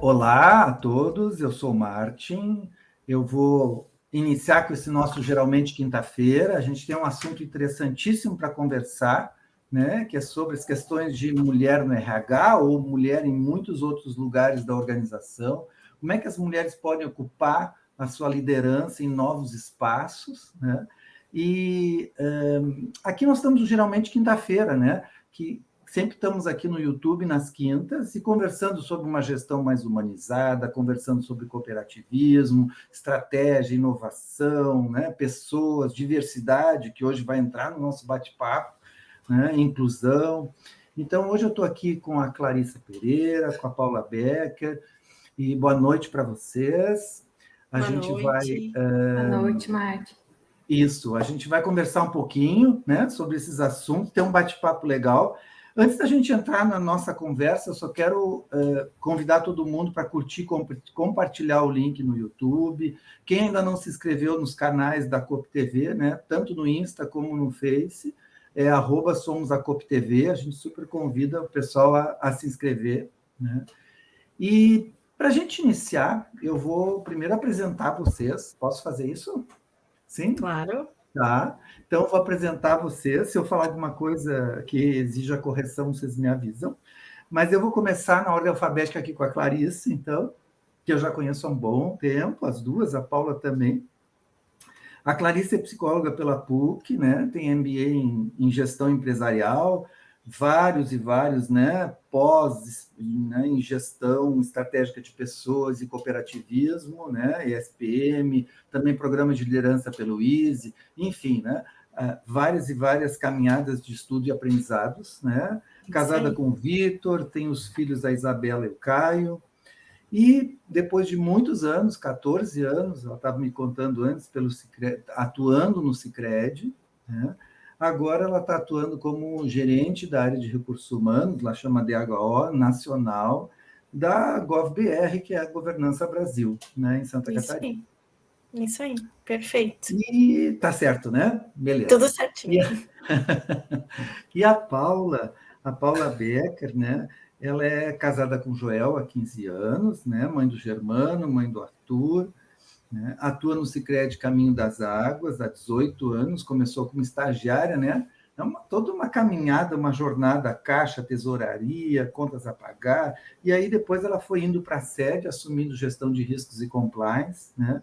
Olá a todos, eu sou o Martin. Eu vou iniciar com esse nosso Geralmente Quinta-feira. A gente tem um assunto interessantíssimo para conversar, né? Que é sobre as questões de mulher no RH ou mulher em muitos outros lugares da organização. Como é que as mulheres podem ocupar a sua liderança em novos espaços, né? E aqui nós estamos Geralmente Quinta-feira, né? Que sempre estamos aqui no YouTube nas quintas e conversando sobre uma gestão mais humanizada, conversando sobre cooperativismo, estratégia, inovação, né? Pessoas, diversidade, que hoje vai entrar no nosso bate-papo, né? Inclusão. Então, hoje eu estou aqui com a Clarissa Pereira, com a Paula Becker, e boa noite para vocês. Boa noite, Marte. Isso, a gente vai conversar um pouquinho, né, sobre esses assuntos, ter um bate-papo legal. Antes da gente entrar na nossa conversa, eu só quero convidar todo mundo para curtir, compartilhar o link no YouTube. Quem ainda não se inscreveu nos canais da Coop TV, né, tanto no Insta como no Face, é @somosacoptv. A gente super convida o pessoal a se inscrever, né? E para a gente iniciar, eu vou primeiro apresentar vocês. Posso fazer isso? Sim? Claro. Tá. Então, eu vou apresentar vocês. Se eu falar alguma coisa que exija correção, vocês me avisam. Mas eu vou começar na ordem alfabética aqui com a Clarice, então, que eu já conheço há um bom tempo, as duas, a Paula também. A Clarice é psicóloga pela PUC, né? Tem MBA em gestão empresarial, vários e vários, né? Pós, né? Em gestão estratégica de pessoas e cooperativismo, né? ESPM, também programa de liderança pelo ISE, enfim, né? Várias e várias caminhadas de estudo e aprendizados, né? Casada com o Vitor, tem os filhos, a Isabela e o Caio. E depois de muitos anos, 14 anos, ela estava me contando antes, atuando no Sicredi, né? Agora ela está atuando como gerente da área de recursos humanos, lá chama DHO nacional, da GovBR, que é a Governança Brasil, né, em Santa Catarina. Isso aí, perfeito. E tá certo, né? Beleza. Tudo certinho. E a Paula Becker, né? Ela é casada com o Joel há 15 anos, né? Mãe do Germano, mãe do Arthur, né? Atua no Sicredi Caminho das Águas há 18 anos, começou como estagiária, né? É toda uma caminhada, uma jornada, caixa, tesouraria, contas a pagar, e aí depois ela foi indo para a sede, assumindo gestão de riscos e compliance, né?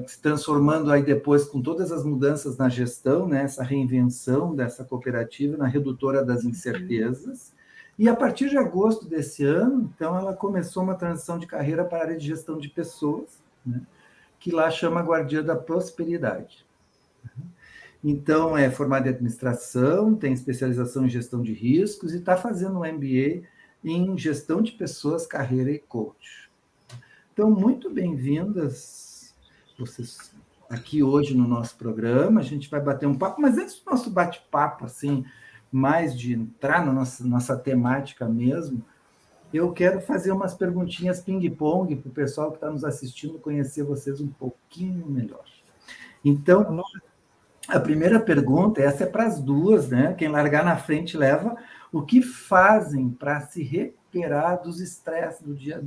Se transformando aí depois com todas as mudanças na gestão, né, essa reinvenção dessa cooperativa na redutora das incertezas. E a partir de agosto desse ano, então, ela começou uma transição de carreira para a área de gestão de pessoas, né, que lá chama Guardiã da Prosperidade. Então, é formada em administração, tem especialização em gestão de riscos e está fazendo um MBA em gestão de pessoas, carreira e coach. Então, muito bem-vindas vocês aqui hoje no nosso programa. A gente vai bater um papo, mas antes do nosso bate-papo, assim, mais de entrar na nossa temática mesmo, eu quero fazer umas perguntinhas ping-pong para o pessoal que está nos assistindo conhecer vocês um pouquinho melhor. Então, a primeira pergunta, essa é para as duas, né? Quem largar na frente leva. O que fazem para se recuperar do estresse do dia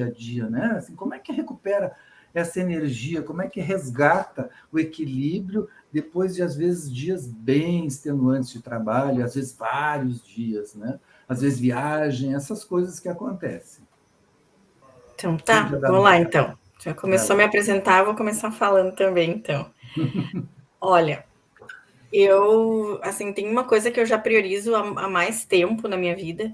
a dia, né? Assim, como é que recupera essa energia, como é que resgata o equilíbrio depois de, às vezes, dias bem extenuantes de trabalho, às vezes vários dias, né? Às vezes viagem, essas coisas que acontecem. Então, tá, vamos lá, então. Já começou a me apresentar, vou começar falando também, então. Olha, eu, assim, tem uma coisa que eu já priorizo há mais tempo na minha vida,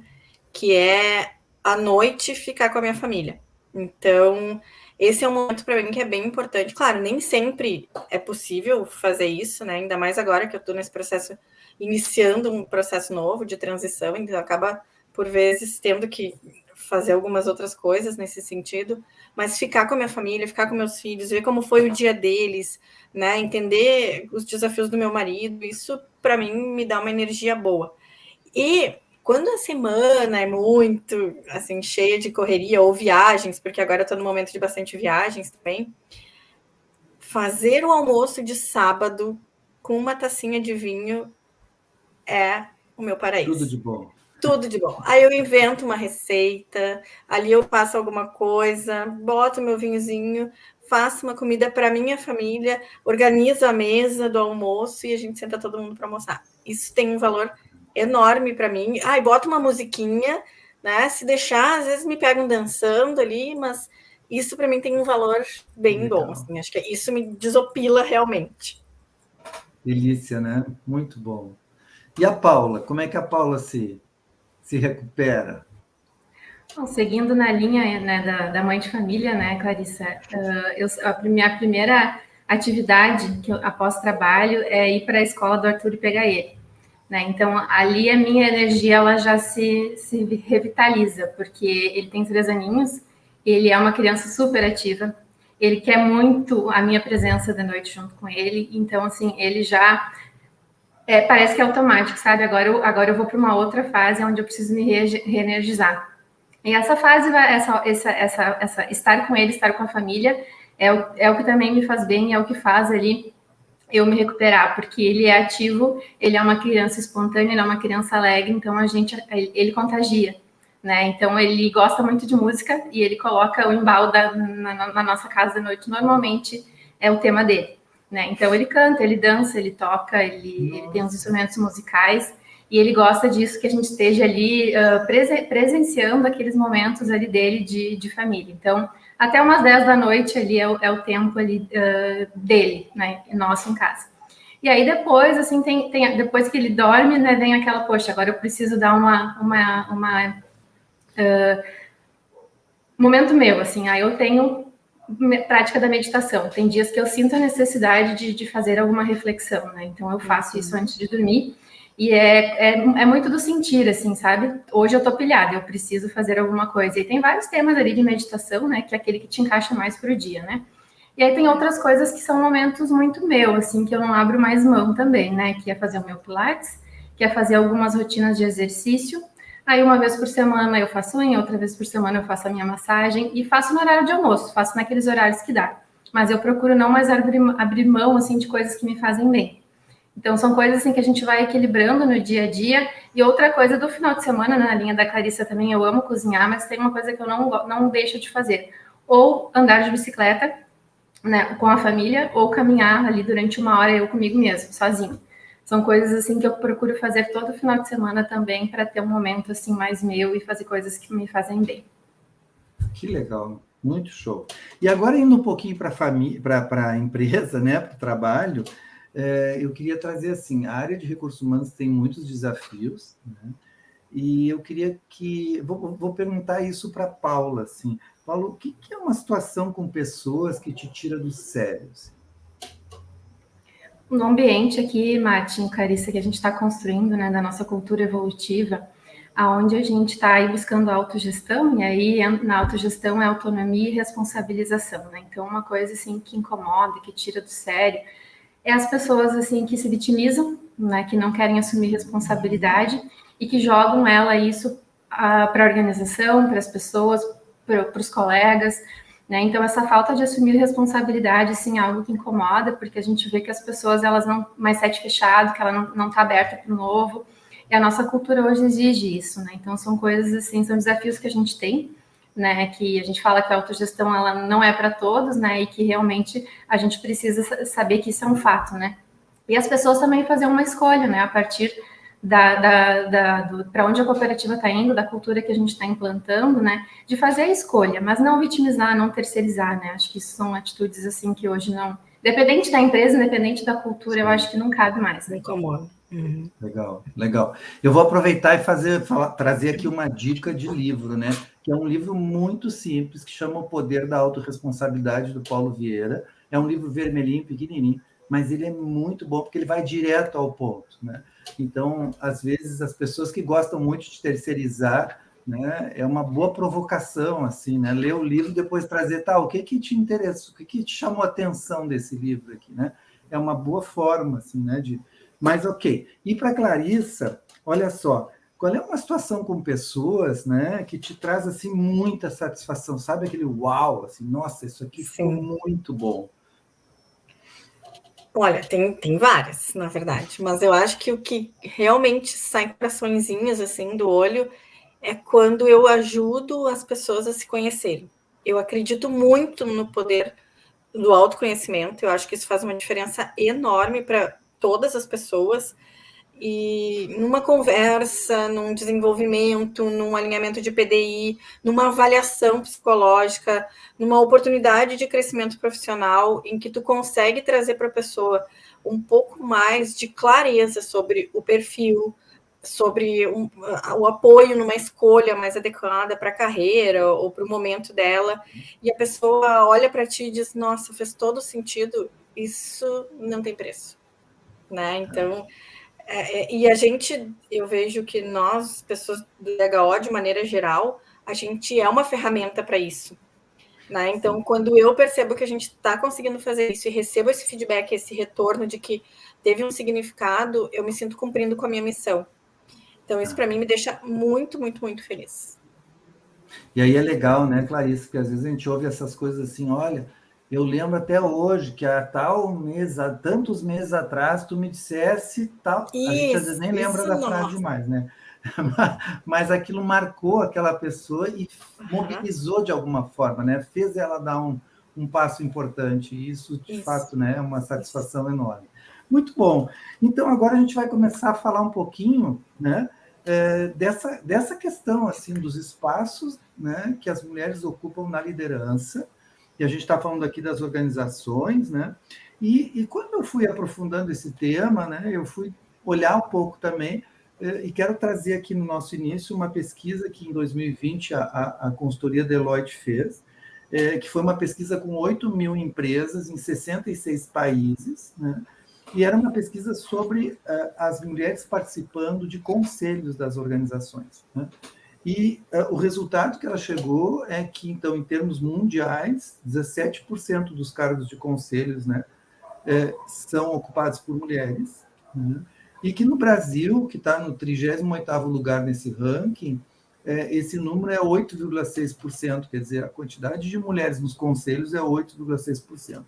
que é à noite ficar com a minha família. Então, esse é um momento para mim que é bem importante. Claro, nem sempre é possível fazer isso, né? Ainda mais agora que eu estou nesse processo, iniciando um processo novo de transição, então acaba, por vezes, tendo que fazer algumas outras coisas nesse sentido, mas ficar com a minha família, ficar com meus filhos, ver como foi o dia deles, né? Entender os desafios do meu marido, isso, para mim, me dá uma energia boa. E quando a semana é muito, assim, cheia de correria ou viagens, porque agora eu estou no momento de bastante viagens também, fazer o almoço de sábado com uma tacinha de vinho é o meu paraíso. Tudo de bom. Tudo de bom. Aí eu invento uma receita, ali eu faço alguma coisa, boto meu vinhozinho, faço uma comida para minha família, organizo a mesa do almoço e a gente senta todo mundo para almoçar. Isso tem um valor enorme para mim. Ai, boto uma musiquinha, né? Se deixar, às vezes me pegam dançando ali, mas isso para mim tem um valor bem bom. Assim, acho que isso me desopila realmente. Delícia, né? Muito bom. E a Paula? Como é que a Paula se recupera? Bom, seguindo na linha, né, da mãe de família, né, Clarissa, a minha primeira atividade que após trabalho é ir para a escola do Arthur e pegar ele. Né? Então, ali a minha energia ela já se revitaliza, porque ele tem 3 aninhos, ele é uma criança super ativa, ele quer muito a minha presença de noite junto com ele, então, assim, ele já parece que é automático, sabe? Agora eu vou para uma outra fase onde eu preciso me reenergizar. E essa fase, essa estar com ele, estar com a família, é o que também me faz bem, é o que faz ali eu me recuperar, porque ele é ativo, ele é uma criança espontânea, ele é uma criança alegre, então ele contagia, né? Então ele gosta muito de música e ele coloca o embalo na nossa casa de noite, normalmente é o tema dele, né? Então ele canta, ele dança, ele toca, ele tem uns instrumentos musicais e ele gosta disso, que a gente esteja ali presenciando aqueles momentos ali dele de família. Então, até umas 10 da noite ali é o tempo ali dele, né? Nosso em casa. E aí depois, assim, depois que ele dorme, né, vem aquela, poxa, agora eu preciso dar momento meu, assim, aí eu tenho prática da meditação. Tem dias que eu sinto a necessidade de fazer alguma reflexão, né? Então eu faço isso antes de dormir. E é muito do sentir, assim, sabe? Hoje eu tô pilhada, eu preciso fazer alguma coisa. E tem vários temas ali de meditação, né? Que é aquele que te encaixa mais pro dia, né? E aí tem outras coisas que são momentos muito meu, assim, que eu não abro mais mão também, né? Que é fazer o meu pilates, que é fazer algumas rotinas de exercício. Aí uma vez por semana eu faço unha, outra vez por semana eu faço a minha massagem e faço no horário de almoço, faço naqueles horários que dá. Mas eu procuro não mais abrir mão, assim, de coisas que me fazem bem. Então, são coisas assim que a gente vai equilibrando no dia a dia. E outra coisa do final de semana, na linha da Clarissa também, eu amo cozinhar, mas tem uma coisa que eu não deixo de fazer. Ou andar de bicicleta, né, com a família, ou caminhar ali durante 1 hora eu comigo mesmo, sozinho. São coisas assim que eu procuro fazer todo final de semana também, para ter um momento assim mais meu e fazer coisas que me fazem bem. Que legal, muito show. E agora indo um pouquinho para a empresa, né, para o trabalho, eu queria trazer assim, a área de recursos humanos tem muitos desafios, né? E eu queria vou perguntar isso para Paula, assim. Paulo, o que é uma situação com pessoas que te tira do sério? Assim? No ambiente aqui, Martin, Clarissa, que a gente está construindo, né, da nossa cultura evolutiva, aonde a gente está aí buscando autogestão, e aí na autogestão é autonomia e responsabilização, né? Então, uma coisa assim que incomoda, que tira do sério, é as pessoas assim que se vitimizam, né, que não querem assumir responsabilidade e que jogam isso para a organização, para as pessoas, para os colegas, né? Então essa falta de assumir responsabilidade, sim, é algo que incomoda, porque a gente vê que as pessoas elas não mais sete fechado, que ela não está aberta para o novo. E a nossa cultura hoje exige isso, né? Então são coisas assim, são desafios que a gente tem, né, que a gente fala que a autogestão ela não é para todos, né, e que realmente a gente precisa saber que isso é um fato, né. E as pessoas também fazer uma escolha, né, a partir para onde a cooperativa está indo, da cultura que a gente está implantando, né, de fazer a escolha, mas não vitimizar, não terceirizar, né. Acho que isso são atitudes assim que hoje não, independente da empresa, independente da cultura, eu acho que não cabe mais. Né? Incomoda. Uhum. Legal, legal. Eu vou aproveitar e trazer aqui uma dica de livro, né? Que é um livro muito simples, que chama O Poder da Autorresponsabilidade, do Paulo Vieira. É um livro vermelhinho, pequenininho, mas ele é muito bom, porque ele vai direto ao ponto, né? Então, às vezes, as pessoas que gostam muito de terceirizar, né? É uma boa provocação, assim, né? Ler o livro e depois trazer, o que te interessa, o que te chamou a atenção desse livro aqui, né? É uma boa forma, assim, né? Mas, ok. E para Clarissa, olha só, qual é uma situação com pessoas, né, que te traz, assim, muita satisfação? Sabe aquele uau, assim, nossa, isso aqui ficou muito bom. Olha, tem várias, na verdade, mas eu acho que o que realmente sai coraçõezinhos assim do olho é quando eu ajudo as pessoas a se conhecerem. Eu acredito muito no poder do autoconhecimento, eu acho que isso faz uma diferença enorme para todas as pessoas. E numa conversa, num desenvolvimento, num alinhamento de PDI, numa avaliação psicológica, numa oportunidade de crescimento profissional em que tu consegue trazer para a pessoa um pouco mais de clareza sobre o perfil, sobre o apoio numa escolha mais adequada para a carreira ou para o momento dela, e a pessoa olha para ti e diz, nossa, fez todo sentido, isso não tem preço, né? Então, e a gente, eu vejo que nós, pessoas do DHO, de maneira geral, a gente é uma ferramenta para isso, né? Então, quando eu percebo que a gente está conseguindo fazer isso e recebo esse feedback, esse retorno de que teve um significado, eu me sinto cumprindo com a minha missão. Então, isso para mim me deixa muito, muito, muito feliz. E aí é legal, né, Clarice, que às vezes a gente ouve essas coisas assim, olha, eu lembro até hoje que há tal mês, há tantos meses atrás, tu me dissesse tal. A gente às vezes nem lembra da frase demais, né? Mas aquilo marcou aquela pessoa e mobilizou de alguma forma, né? Fez ela dar um passo importante. E isso, de fato, né, é uma satisfação enorme. Muito bom. Então, agora a gente vai começar a falar um pouquinho, né? Dessa questão assim dos espaços, né, que as mulheres ocupam na liderança, e a gente está falando aqui das organizações, né, e quando eu fui aprofundando esse tema, né, eu fui olhar um pouco também, e quero trazer aqui no nosso início uma pesquisa que em 2020 a consultoria Deloitte fez, que foi uma pesquisa com 8.000 empresas em 66 países, né, e era uma pesquisa sobre as mulheres participando de conselhos das organizações, né? E o resultado que ela chegou é que, então, em termos mundiais, 17% dos cargos de conselhos, né, são ocupados por mulheres, né? E que no Brasil, que está no 38º lugar nesse ranking, esse número é 8,6%, quer dizer, a quantidade de mulheres nos conselhos é 8,6%.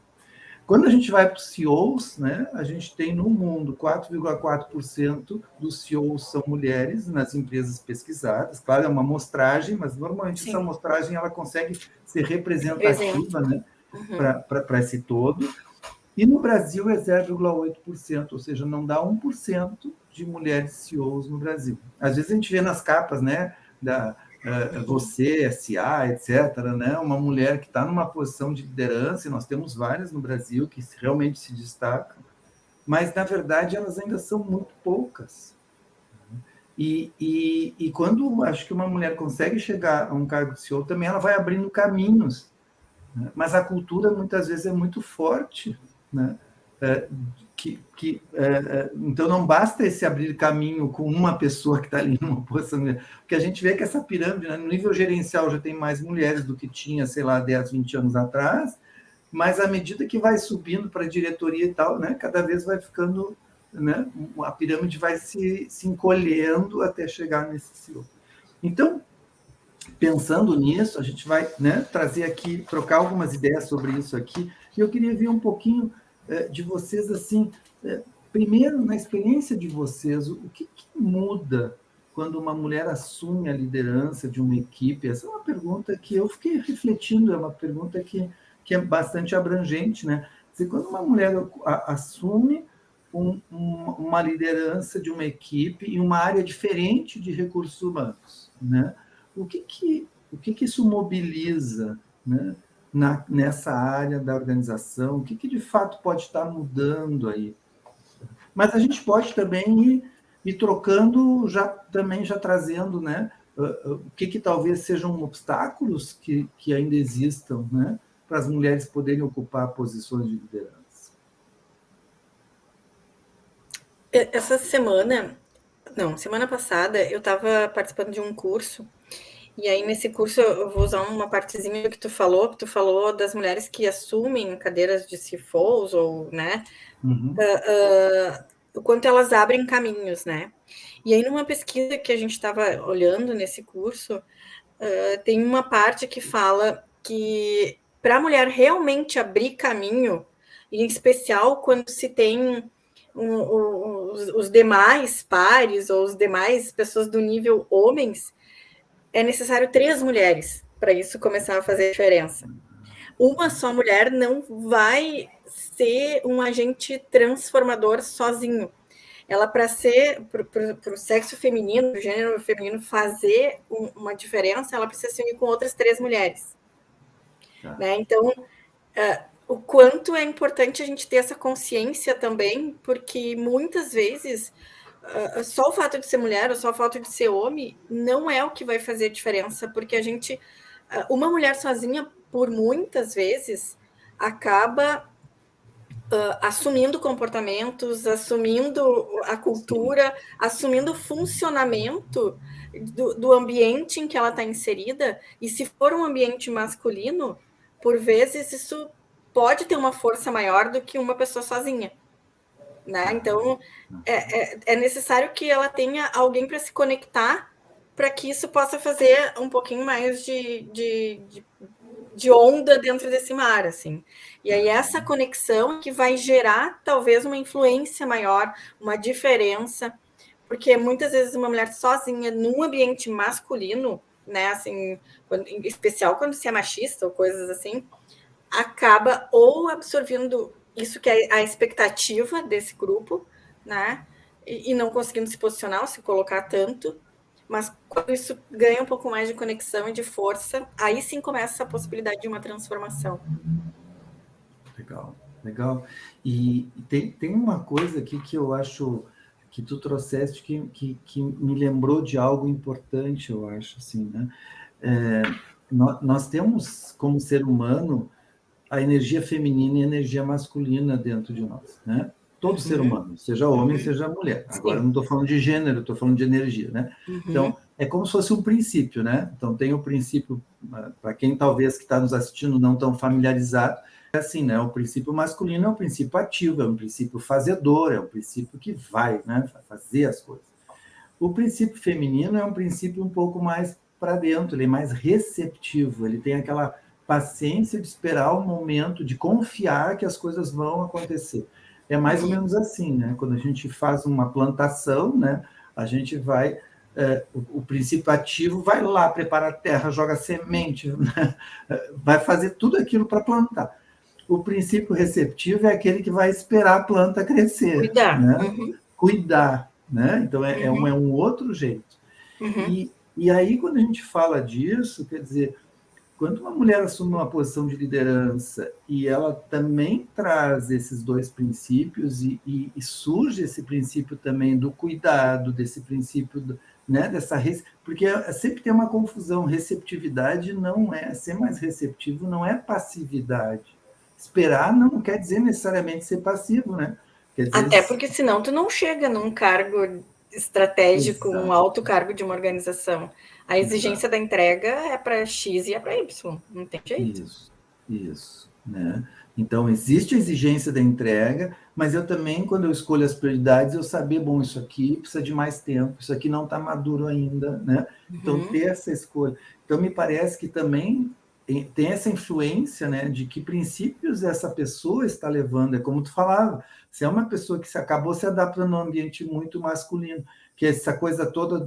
Quando a gente vai para os CEOs, né, a gente tem no mundo 4,4% dos CEOs são mulheres nas empresas pesquisadas. Claro, é uma amostragem, mas normalmente essa amostragem ela consegue ser representativa, né, para esse todo. E no Brasil é 0,8%, ou seja, não dá 1% de mulheres CEOs no Brasil. Às vezes a gente vê nas capas, né, você, SA, etc., né? Uma mulher que está numa posição de liderança, e nós temos várias no Brasil que realmente se destacam, mas, na verdade, elas ainda são muito poucas. E quando acho que uma mulher consegue chegar a um cargo de CEO, também ela vai abrindo caminhos, né? Mas a cultura, muitas vezes, é muito forte, né? Então não basta esse abrir caminho com uma pessoa que está ali numa posição, porque a gente vê que essa pirâmide, né, no nível gerencial já tem mais mulheres do que tinha, sei lá, 10, 20 anos atrás, mas à medida que vai subindo para a diretoria e tal, né, cada vez vai ficando, né, a pirâmide vai se encolhendo até chegar nesse CEO. Então, pensando nisso, a gente vai, né, trazer aqui, trocar algumas ideias sobre isso aqui, e eu queria ver um pouquinho de vocês, assim, primeiro, na experiência de vocês, o que muda quando uma mulher assume a liderança de uma equipe? Essa é uma pergunta que eu fiquei refletindo, é uma pergunta que é bastante abrangente, né? Quer dizer, quando uma mulher assume uma liderança de uma equipe em uma área diferente de recursos humanos, né? O que isso mobiliza, né, nessa área da organização? O que de fato pode estar mudando aí? Mas a gente pode também ir trocando, já trazendo, né, o que talvez sejam obstáculos que ainda existam, né, para as mulheres poderem ocupar posições de liderança. Semana passada, eu estava participando de um curso. E aí, nesse curso, eu vou usar uma partezinha que tu falou das mulheres que assumem cadeiras de CFOs, ou, né, o quanto elas abrem caminhos, né? E aí, numa pesquisa que a gente estava olhando nesse curso, tem uma parte que fala que para a mulher realmente abrir caminho, e em especial quando se tem os demais pares ou os demais pessoas do nível homens, é necessário 3 mulheres para isso começar a fazer diferença. Uma só mulher não vai ser um agente transformador sozinho. Ela, para o sexo feminino, o gênero feminino, fazer uma diferença, ela precisa se unir com outras 3 mulheres. Né? Então, o quanto é importante a gente ter essa consciência também, porque muitas vezes só o fato de ser mulher ou só o fato de ser homem não é o que vai fazer a diferença, porque uma mulher sozinha, por muitas vezes, acaba assumindo comportamentos, assumindo a cultura, assumindo o funcionamento do ambiente em que ela está inserida, e se for um ambiente masculino, por vezes isso pode ter uma força maior do que uma pessoa sozinha. Né? Então, é necessário que ela tenha alguém para se conectar, para que isso possa fazer um pouquinho mais de onda dentro desse mar, assim. E aí essa conexão que vai gerar talvez uma influência maior, uma diferença, porque muitas vezes uma mulher sozinha num ambiente masculino, né, assim, em especial quando se é machista ou coisas assim, acaba ou absorvendo isso que é a expectativa desse grupo, né, e não conseguindo se posicionar ou se colocar tanto. Mas quando isso ganha um pouco mais de conexão e de força, aí sim começa a possibilidade de uma transformação. Legal, legal. E tem uma coisa aqui que eu acho que tu trouxeste que me lembrou de algo importante, eu acho, assim, né? Nós temos, como ser humano, a energia feminina e a energia masculina dentro de nós, né? Todo ser humano, seja homem, seja mulher. Agora, não estou falando de gênero, estou falando de energia, né? Então, é como se fosse um princípio, né? Então, tem o princípio, para quem talvez que está nos assistindo não tão familiarizado, é assim, né? O princípio masculino é um princípio ativo, é um princípio fazedor, é um princípio que vai, né? Fazer as coisas. O princípio feminino é um princípio um pouco mais para dentro, ele é mais receptivo, ele tem aquela paciência de esperar o momento, de confiar que as coisas vão acontecer. É mais ou menos assim, né? Quando a gente faz uma plantação, né? A gente vai... o princípio ativo vai lá, prepara a terra, joga semente, né? Vai fazer tudo aquilo para plantar. O princípio receptivo é aquele que vai esperar a planta crescer. Cuidar. Né? Cuidar. Né? Então, é um outro jeito. E aí, quando a gente fala disso, quer dizer... Quando uma mulher assume uma posição de liderança e ela também traz esses 2 princípios e surge esse princípio também do cuidado, desse princípio, né, porque sempre tem uma confusão, receptividade não é, ser mais receptivo não é passividade. Esperar não quer dizer necessariamente ser passivo, né? Quer dizer, até porque senão tu não chega num cargo estratégico, um alto cargo de uma organização. A exigência da entrega é para X e é para Y, não tem jeito. Isso. Né? Então, existe a exigência da entrega, mas eu também, quando eu escolho as prioridades, eu saber, bom, isso aqui precisa de mais tempo, isso aqui não está maduro ainda, né? Então, ter essa escolha. Então, me parece que também tem essa influência, né, de que princípios essa pessoa está levando. É como tu falava, se é uma pessoa que acabou se adaptando num ambiente muito masculino, que é essa coisa toda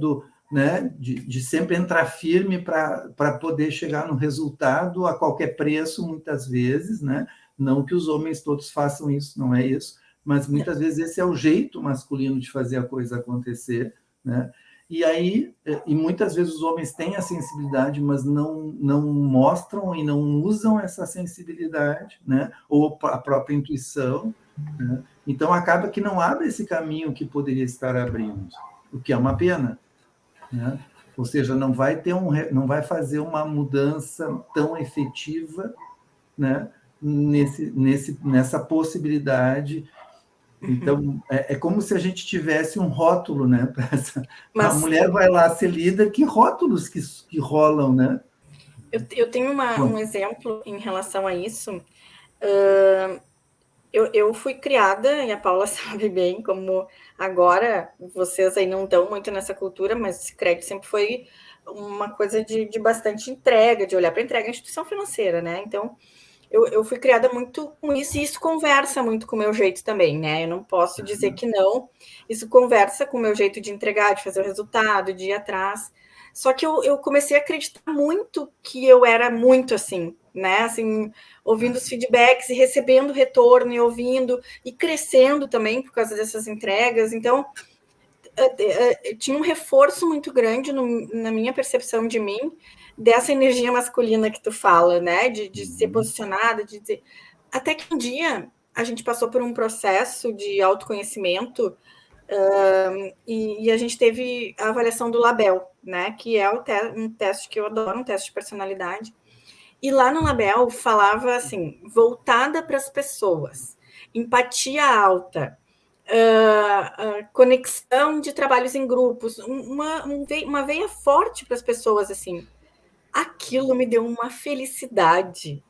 né, de sempre entrar firme para poder chegar no resultado a qualquer preço, muitas vezes, né? Não que os homens todos façam isso, não é isso, mas muitas vezes esse é o jeito masculino de fazer a coisa acontecer, né? E aí, muitas vezes os homens têm a sensibilidade, mas não mostram e não usam essa sensibilidade, né? Ou a própria intuição, né? Então acaba que não abre esse caminho que poderia estar abrindo, o que é uma pena. Né? Ou seja, não vai fazer uma mudança tão efetiva, né? Nessa possibilidade. Então, é como se a gente tivesse um rótulo, né? A mulher vai lá ser líder, que rótulos que rolam, né? Eu tenho um exemplo em relação a isso. Eu fui criada, e a Paula sabe bem, como agora vocês aí não estão muito nessa cultura, mas crédito sempre foi uma coisa de bastante entrega, de olhar para a entrega, a instituição financeira, né? Então, eu fui criada muito com isso, e isso conversa muito com o meu jeito também, né? Eu não posso dizer que não. Isso conversa com o meu jeito de entregar, de fazer o resultado, de ir atrás. Só que eu comecei a acreditar muito que eu era muito assim, né? Assim, ouvindo os feedbacks e recebendo retorno e ouvindo e crescendo também por causa dessas entregas. Então, tinha um reforço muito grande na minha percepção de mim, dessa energia masculina que tu fala, né? De ser posicionada, de dizer. Até que um dia a gente passou por um processo de autoconhecimento e a gente teve a avaliação do Label, né? Que é um teste que eu adoro, um teste de personalidade. E lá no Label falava assim, voltada para as pessoas, empatia alta, conexão de trabalhos em grupos, uma veia forte para as pessoas, assim. Aquilo me deu uma felicidade.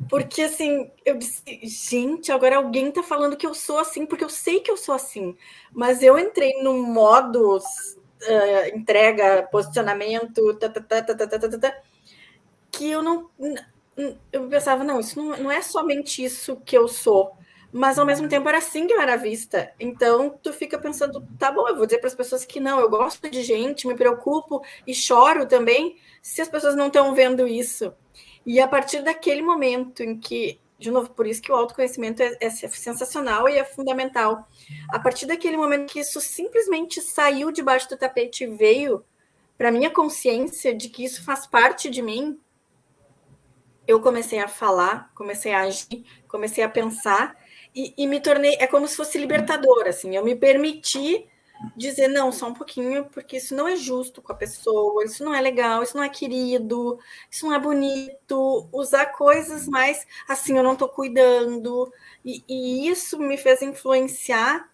Porque, assim, eu disse, gente, agora alguém está falando que eu sou assim, porque eu sei que eu sou assim. Mas eu entrei num modo entrega, posicionamento, que eu não... Eu pensava, não, isso não é somente isso que eu sou, mas ao mesmo tempo era assim que eu era vista. Então tu fica pensando, tá bom, eu vou dizer para as pessoas que não, eu gosto de gente, me preocupo e choro também, se as pessoas não estão vendo isso. E a partir daquele momento em que, de novo, por isso que o autoconhecimento é sensacional e é fundamental. A partir daquele momento que isso simplesmente saiu debaixo do tapete e veio para minha consciência de que isso faz parte de mim, eu comecei a falar, comecei a agir, comecei a pensar e me tornei, é como se fosse libertador, assim, eu me permiti dizer, não, só um pouquinho, porque isso não é justo com a pessoa, isso não é legal, isso não é querido, isso não é bonito, usar coisas mais, assim, eu não estou cuidando, e isso me fez influenciar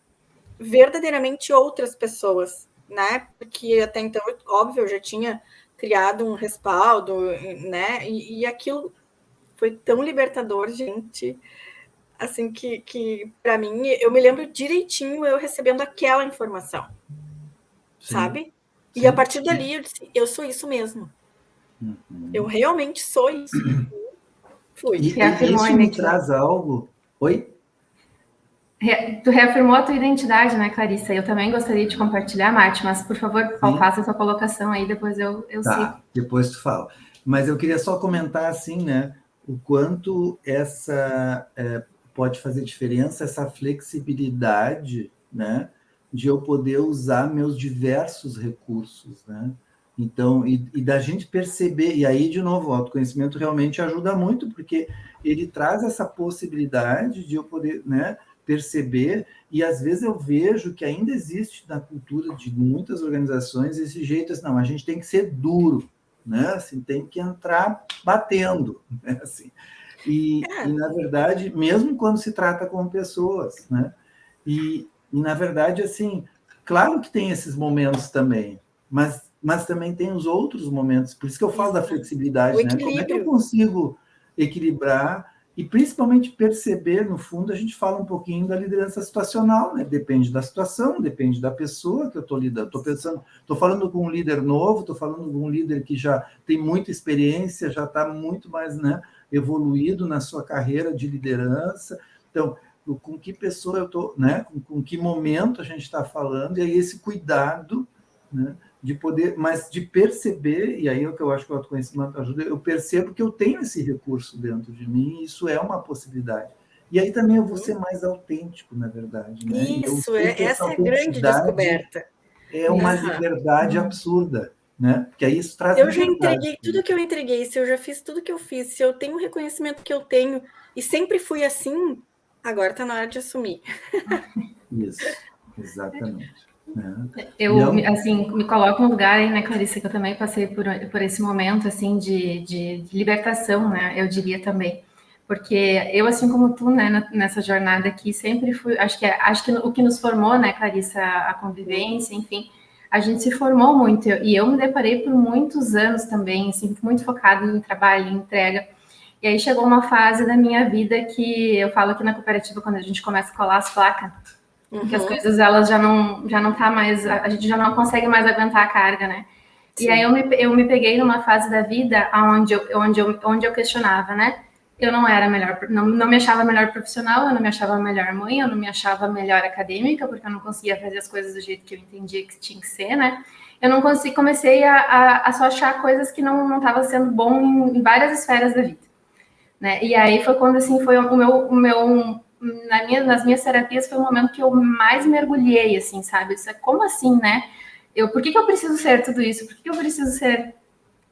verdadeiramente outras pessoas, né, porque até então, óbvio, eu já tinha criado um respaldo, né, e aquilo foi tão libertador, gente, assim, que para mim, eu me lembro direitinho eu recebendo aquela informação, Sim. Sabe? Sim. E a partir dali eu disse, eu sou isso mesmo. Eu realmente sou isso. Fui. E isso me traz algo... Oi? Tu reafirmou a tua identidade, né, Clarissa? Eu também gostaria de compartilhar, Mate, mas, por favor, faça a sua colocação aí, depois eu Tá, depois tu fala. Mas eu queria só comentar, assim, né, o quanto essa pode fazer diferença, essa flexibilidade, né, de eu poder usar meus diversos recursos, né? Então, e da gente perceber, e aí, de novo, o autoconhecimento realmente ajuda muito, porque ele traz essa possibilidade de eu poder, né, perceber, e às vezes eu vejo que ainda existe na cultura de muitas organizações esse jeito, assim, não, a gente tem que ser duro, né? Assim, tem que entrar batendo, né? Assim, e na verdade, mesmo quando se trata com pessoas, né? E na verdade, assim, claro que tem esses momentos também, mas também tem os outros momentos, por isso que eu falo da flexibilidade, né? Como é que eu consigo equilibrar e principalmente perceber, no fundo, a gente fala um pouquinho da liderança situacional, né? Depende da situação, depende da pessoa que eu estou lidando. Estou falando com um líder novo, estou falando com um líder que já tem muita experiência, já está muito mais, né, evoluído na sua carreira de liderança. Então, com que pessoa eu estou, né? Com que momento a gente está falando, e aí esse cuidado, né, de poder, mas de perceber, e aí é o que eu acho que o autoconhecimento ajuda, eu percebo que eu tenho esse recurso dentro de mim, e isso é uma possibilidade. E aí também eu vou ser mais autêntico, na verdade. Né? Isso, essa é a grande descoberta. É uma liberdade absurda, né? Porque aí isso traz eu já entreguei tudo que eu entreguei, se eu já fiz tudo que eu fiz, se eu tenho o reconhecimento que eu tenho, e sempre fui assim, agora está na hora de assumir. Isso, exatamente. Eu, assim, me coloco no lugar aí, né, Clarissa, que eu também passei por esse momento, assim, de libertação, né, eu diria também. Porque eu, assim como tu, né, nessa jornada aqui, sempre fui, acho que o que nos formou, né, Clarissa, a convivência, enfim, a gente se formou muito, e eu me deparei por muitos anos também, assim, muito focada em trabalho, em entrega. E aí chegou uma fase da minha vida que eu falo aqui na cooperativa, quando a gente começa a colar as placas, que as coisas, elas já não tá mais, a gente já não consegue mais aguentar a carga, né? Sim. E aí eu me peguei numa fase da vida onde eu questionava, né? eu não era melhor, não me achava melhor profissional, eu não me achava melhor mãe, eu não me achava melhor acadêmica, porque eu não conseguia fazer as coisas do jeito que eu entendia que tinha que ser, né? Eu não consegui, comecei a só achar coisas que não estava sendo bom em várias esferas da vida, né? E aí foi quando, assim, foi nas minhas terapias foi o momento que eu mais mergulhei, assim, sabe? Isso é como assim, né? Por que eu preciso ser tudo isso? Por que eu preciso ser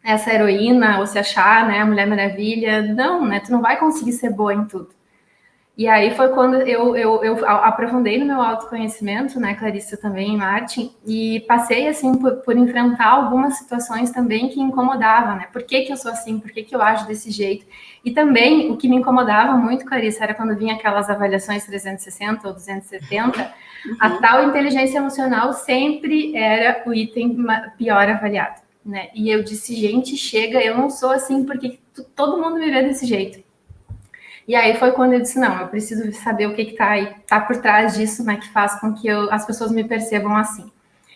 essa heroína ou se achar, né, a Mulher Maravilha? Não, né? Tu não vai conseguir ser boa em tudo. E aí foi quando eu aprofundei no meu autoconhecimento, né, Clarissa, também, Martin, e passei, assim, por enfrentar algumas situações também que incomodavam, né? Por que eu sou assim? Por que eu ajo desse jeito? E também, o que me incomodava muito, Clarissa, era quando vinha aquelas avaliações 360 ou 270, a tal inteligência emocional sempre era o item pior avaliado, né? E eu disse, gente, chega, eu não sou assim, porque todo mundo me vê desse jeito. E aí foi quando eu disse, não, eu preciso saber o que tá por trás disso, né, que faz com que as pessoas me percebam assim.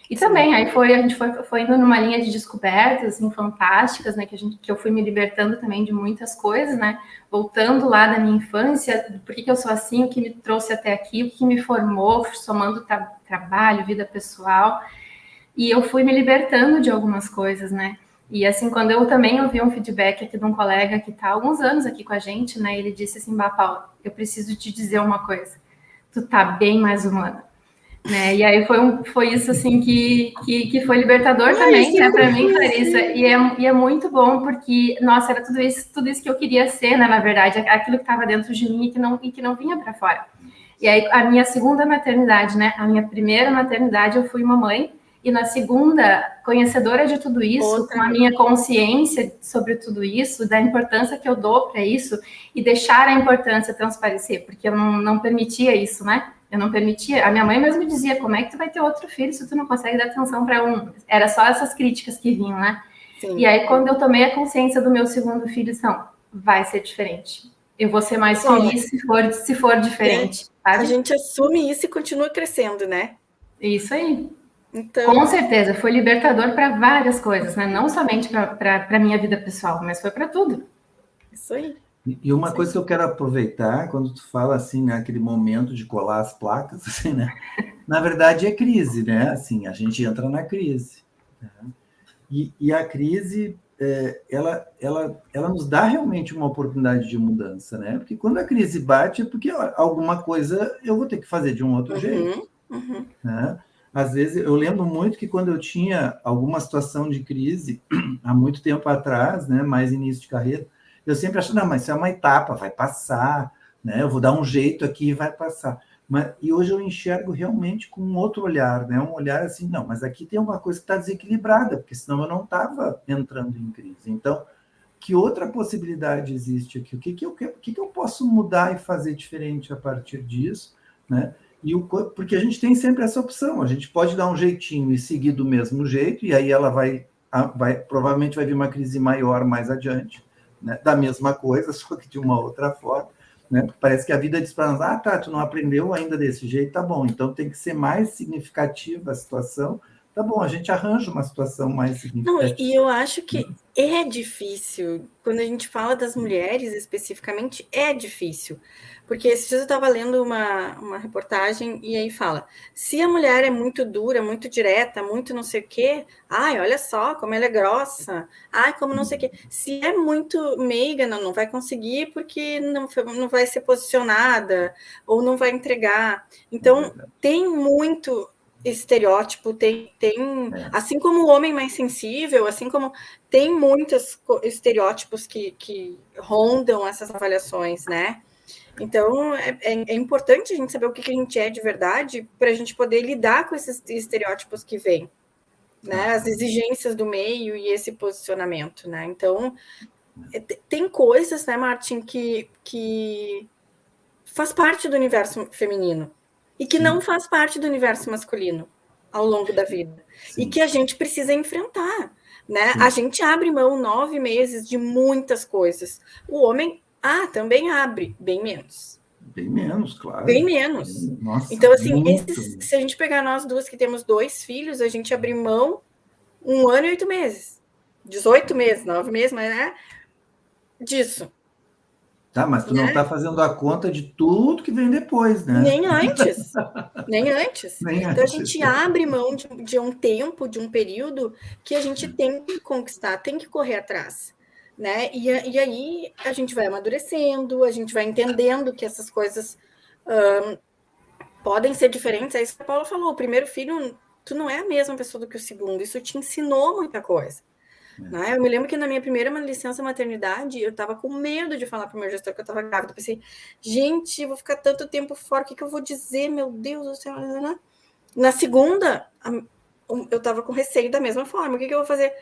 E também, aí a gente foi indo numa linha de descobertas, assim, fantásticas, né, que eu fui me libertando também de muitas coisas, né, voltando lá da minha infância, por que eu sou assim, o que me trouxe até aqui, o que me formou, somando trabalho, vida pessoal, e eu fui me libertando de algumas coisas, né. E assim, quando eu também ouvi um feedback aqui de um colega que está há alguns anos aqui com a gente, né? Ele disse assim, Paula, eu preciso te dizer uma coisa. Tu tá bem mais humana. Né? E aí foi isso assim que foi libertador também, né, para mim, Clarissa. E é muito bom porque, nossa, era tudo isso que eu queria ser, né, na verdade, aquilo que estava dentro de mim e que não vinha para fora. E aí a minha segunda maternidade, né, a minha primeira maternidade eu fui mamãe, e na segunda, conhecedora de tudo isso, com a minha consciência sobre tudo isso, da importância que eu dou para isso, e deixar a importância transparecer, porque eu não permitia isso, né? Eu não permitia. A minha mãe mesmo dizia, como é que tu vai ter outro filho se tu não consegue dar atenção para um? Era só essas críticas que vinham, né? Sim. E aí, quando eu tomei a consciência do meu segundo filho, vai ser diferente. Eu vou ser mais feliz se for diferente. Sabe? A gente assume isso e continua crescendo, né? Isso aí. Então... Com certeza, foi libertador para várias coisas, né? Não somente para a minha vida pessoal, mas foi para tudo. Isso aí. E uma coisa que eu quero aproveitar, quando tu fala assim, né, aquele momento de colar as placas, assim, né? Na verdade é crise, né? Assim, a gente entra na crise. Né? E a crise, ela nos dá realmente uma oportunidade de mudança, né? Porque quando a crise bate, é porque alguma coisa eu vou ter que fazer de um outro jeito. Né? Às vezes, eu lembro muito que quando eu tinha alguma situação de crise, há muito tempo atrás, né, mais início de carreira, eu sempre achava, não, mas isso é uma etapa, vai passar, né, eu vou dar um jeito aqui e vai passar. E hoje eu enxergo realmente com um outro olhar, né, um olhar assim, não, mas aqui tem uma coisa que está desequilibrada, porque senão eu não estava entrando em crise. Então, que outra possibilidade existe aqui? O que eu posso mudar e fazer diferente a partir disso, né? Porque a gente tem sempre essa opção, a gente pode dar um jeitinho e seguir do mesmo jeito, e aí ela provavelmente vai vir uma crise maior mais adiante, né? Da mesma coisa, só que de uma outra forma, né? Parece que a vida diz para nós, tá, tu não aprendeu ainda desse jeito, tá bom, então tem que ser mais significativa a situação, tá bom, a gente arranja uma situação mais significativa. Não, e eu acho que é difícil, quando a gente fala das mulheres especificamente, é difícil, porque esses dias eu estava lendo uma reportagem e aí fala, se a mulher é muito dura, muito direta, muito não sei o quê, ai, olha só como ela é grossa, ai, como não sei o quê, se é muito meiga, não vai conseguir porque não vai ser posicionada, ou não vai entregar, então tem muito... estereótipo, assim como o homem mais sensível, assim como tem muitos estereótipos que rondam essas avaliações, né? Então, é importante a gente saber o que a gente é de verdade para a gente poder lidar com esses estereótipos que vêm, né? As exigências do meio e esse posicionamento, né? Então, tem coisas, né, Martin, que faz parte do universo feminino e que não faz parte do universo masculino ao longo da vida. Sim. E que a gente precisa enfrentar, né? Sim. A gente abre mão 9 meses de muitas coisas. O homem, também abre, bem menos. Bem menos, claro. Bem menos. Nossa, então, assim, se a gente pegar nós duas que temos 2 filhos, a gente abre mão 1 ano e 8 meses. 18 meses, 9 meses, mas né? Disso. Tá, mas tu não está fazendo a conta de tudo que vem depois, né? Nem antes. Nem antes. Nem então, antes. a gente abre mão de um tempo, de um período que a gente tem que conquistar, tem que correr atrás. Né? E aí a gente vai amadurecendo, a gente vai entendendo que essas coisas podem ser diferentes. É isso que a Paula falou, o primeiro filho, tu não é a mesma pessoa do que o segundo, isso te ensinou muita coisa. Né? Eu me lembro que na minha primeira licença maternidade, eu estava com medo de falar para o meu gestor que eu estava grávida. Eu pensei, gente, eu vou ficar tanto tempo fora, o que eu vou dizer? Meu Deus do céu. Na segunda, eu estava com receio da mesma forma. O que eu vou fazer?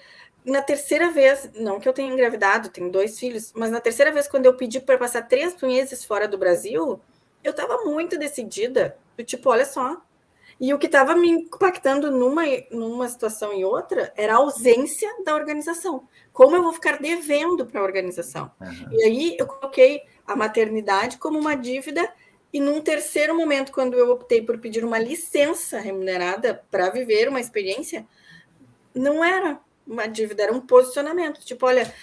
Na terceira vez, não que eu tenha engravidado, tenho 2 filhos, mas na terceira vez, quando eu pedi para passar 3 meses fora do Brasil, eu estava muito decidida. Do tipo, olha só. E o que estava me impactando numa situação e outra era a ausência da organização. Como eu vou ficar devendo para a organização? Uhum. E aí eu coloquei a maternidade como uma dívida, e num terceiro momento, quando eu optei por pedir uma licença remunerada para viver uma experiência, não era uma dívida, era um posicionamento. Tipo, olha,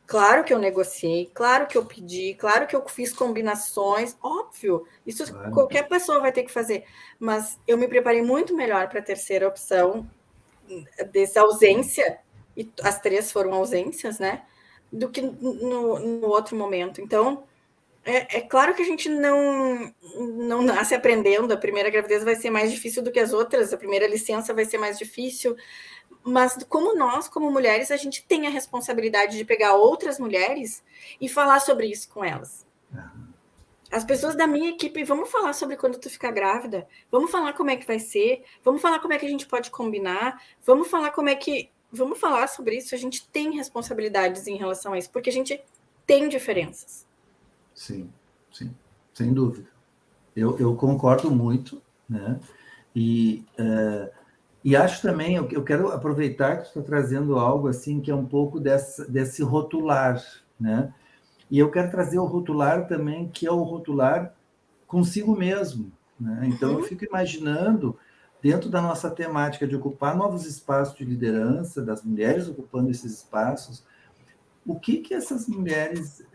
claro que eu negociei, claro que eu pedi, claro que eu fiz combinações, óbvio, isso qualquer pessoa vai ter que fazer, mas eu me preparei muito melhor para a terceira opção, dessa ausência, e as 3 foram ausências, né, do que no outro momento. Então, é claro que a gente não nasce aprendendo, a primeira gravidez vai ser mais difícil do que as outras, a primeira licença vai ser mais difícil, mas como nós, como mulheres, a gente tem a responsabilidade de pegar outras mulheres e falar sobre isso com elas. As pessoas da minha equipe, vamos falar sobre quando tu ficar grávida, vamos falar como é que vai ser, vamos falar como é que a gente pode combinar, vamos falar sobre isso, a gente tem responsabilidades em relação a isso, porque a gente tem diferenças. Sim, sem dúvida. Eu concordo muito, né? E acho também, eu quero aproveitar que tu está trazendo algo assim que é um pouco desse rotular, né? E eu quero trazer o rotular também, que é o rotular consigo mesmo, né? Então, eu fico imaginando, dentro da nossa temática de ocupar novos espaços de liderança, das mulheres ocupando esses espaços, o que essas mulheres,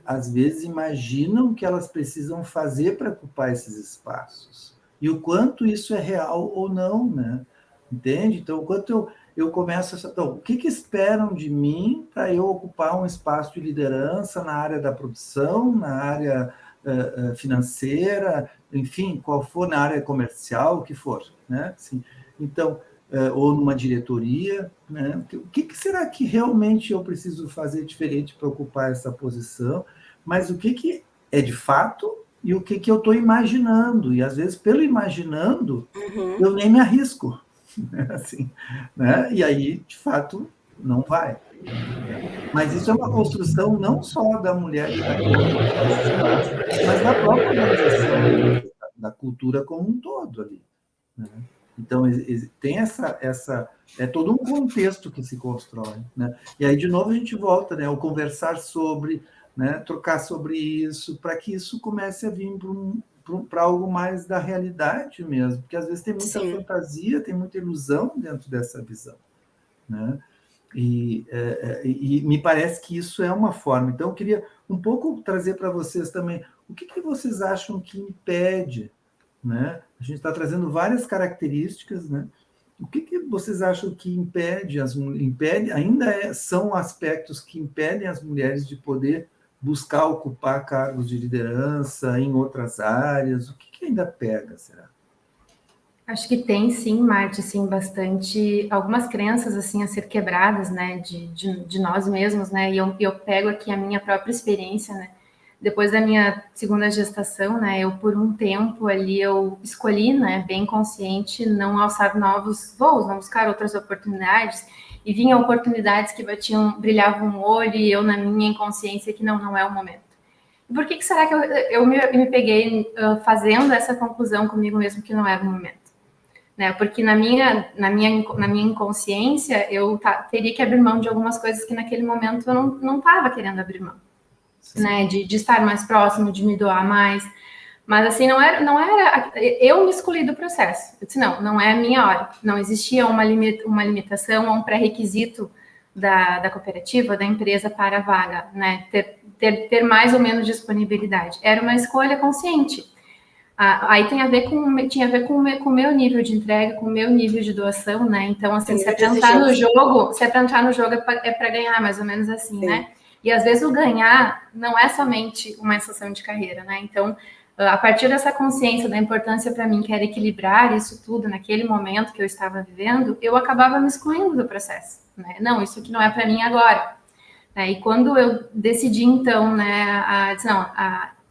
às vezes, imaginam que elas precisam fazer para ocupar esses espaços? E o quanto isso é real ou não, né? Entende? Então, o quanto eu começo a... Então, o que esperam de mim para eu ocupar um espaço de liderança na área da produção, na área financeira, enfim, qual for, na área comercial, o que for, né? Assim, então, ou numa diretoria, né? O que será que realmente eu preciso fazer diferente para ocupar essa posição? Mas o que é de fato e o que eu estou imaginando? E, às vezes, pelo imaginando, eu nem me arrisco. Assim, né? E aí, de fato, não vai. Mas isso é uma construção não só da mulher que está nesse espaço, mas da própria organização, da cultura como um todo ali, né? Então, tem é todo um contexto que se constrói, né? E aí, de novo, a gente volta, né? O conversar sobre, né? Trocar sobre isso, para que isso comece a vir para algo mais da realidade mesmo, porque às vezes tem muita fantasia, tem muita ilusão dentro dessa visão, né? E me parece que isso é uma forma. Então, eu queria um pouco trazer para vocês também o que vocês acham que impede, né? A gente está trazendo várias características, né? O que vocês acham que impede são aspectos que impedem as mulheres de poder buscar ocupar cargos de liderança em outras áreas? O que ainda pega, será? Acho que tem, sim, Marte, assim, bastante... Algumas crenças, assim, a ser quebradas, né, de nós mesmos, né? E eu pego aqui a minha própria experiência, né? Depois da minha segunda gestação, né, eu por um tempo ali eu escolhi, né, bem consciente, não alçar novos voos, não buscar outras oportunidades, e vinham oportunidades que brilhavam o olho, e eu na minha inconsciência que não é o momento. E por que será que eu me peguei fazendo essa conclusão comigo mesmo que não era o momento? Né? Porque na minha inconsciência eu teria que abrir mão de algumas coisas que naquele momento eu não estava querendo abrir mão. Né, de estar mais próximo, de me doar mais, mas assim, não era, eu me excluí do processo, eu disse, não é a minha hora, não existia uma limitação ou um pré-requisito da cooperativa, da empresa para a vaga, né? Ter mais ou menos disponibilidade. Era uma escolha consciente. Aí tinha a ver com o meu nível de entrega, com o meu nível de doação, né? Então, assim, se é para entrar no jogo, é para ganhar, mais ou menos assim, sim, né? E às vezes o ganhar não é somente uma exceção de carreira, né? Então, a partir dessa consciência da importância para mim, que era equilibrar isso tudo naquele momento que eu estava vivendo, eu acabava me excluindo do processo, né? Não, isso aqui não é para mim agora. E quando eu decidi, então, né,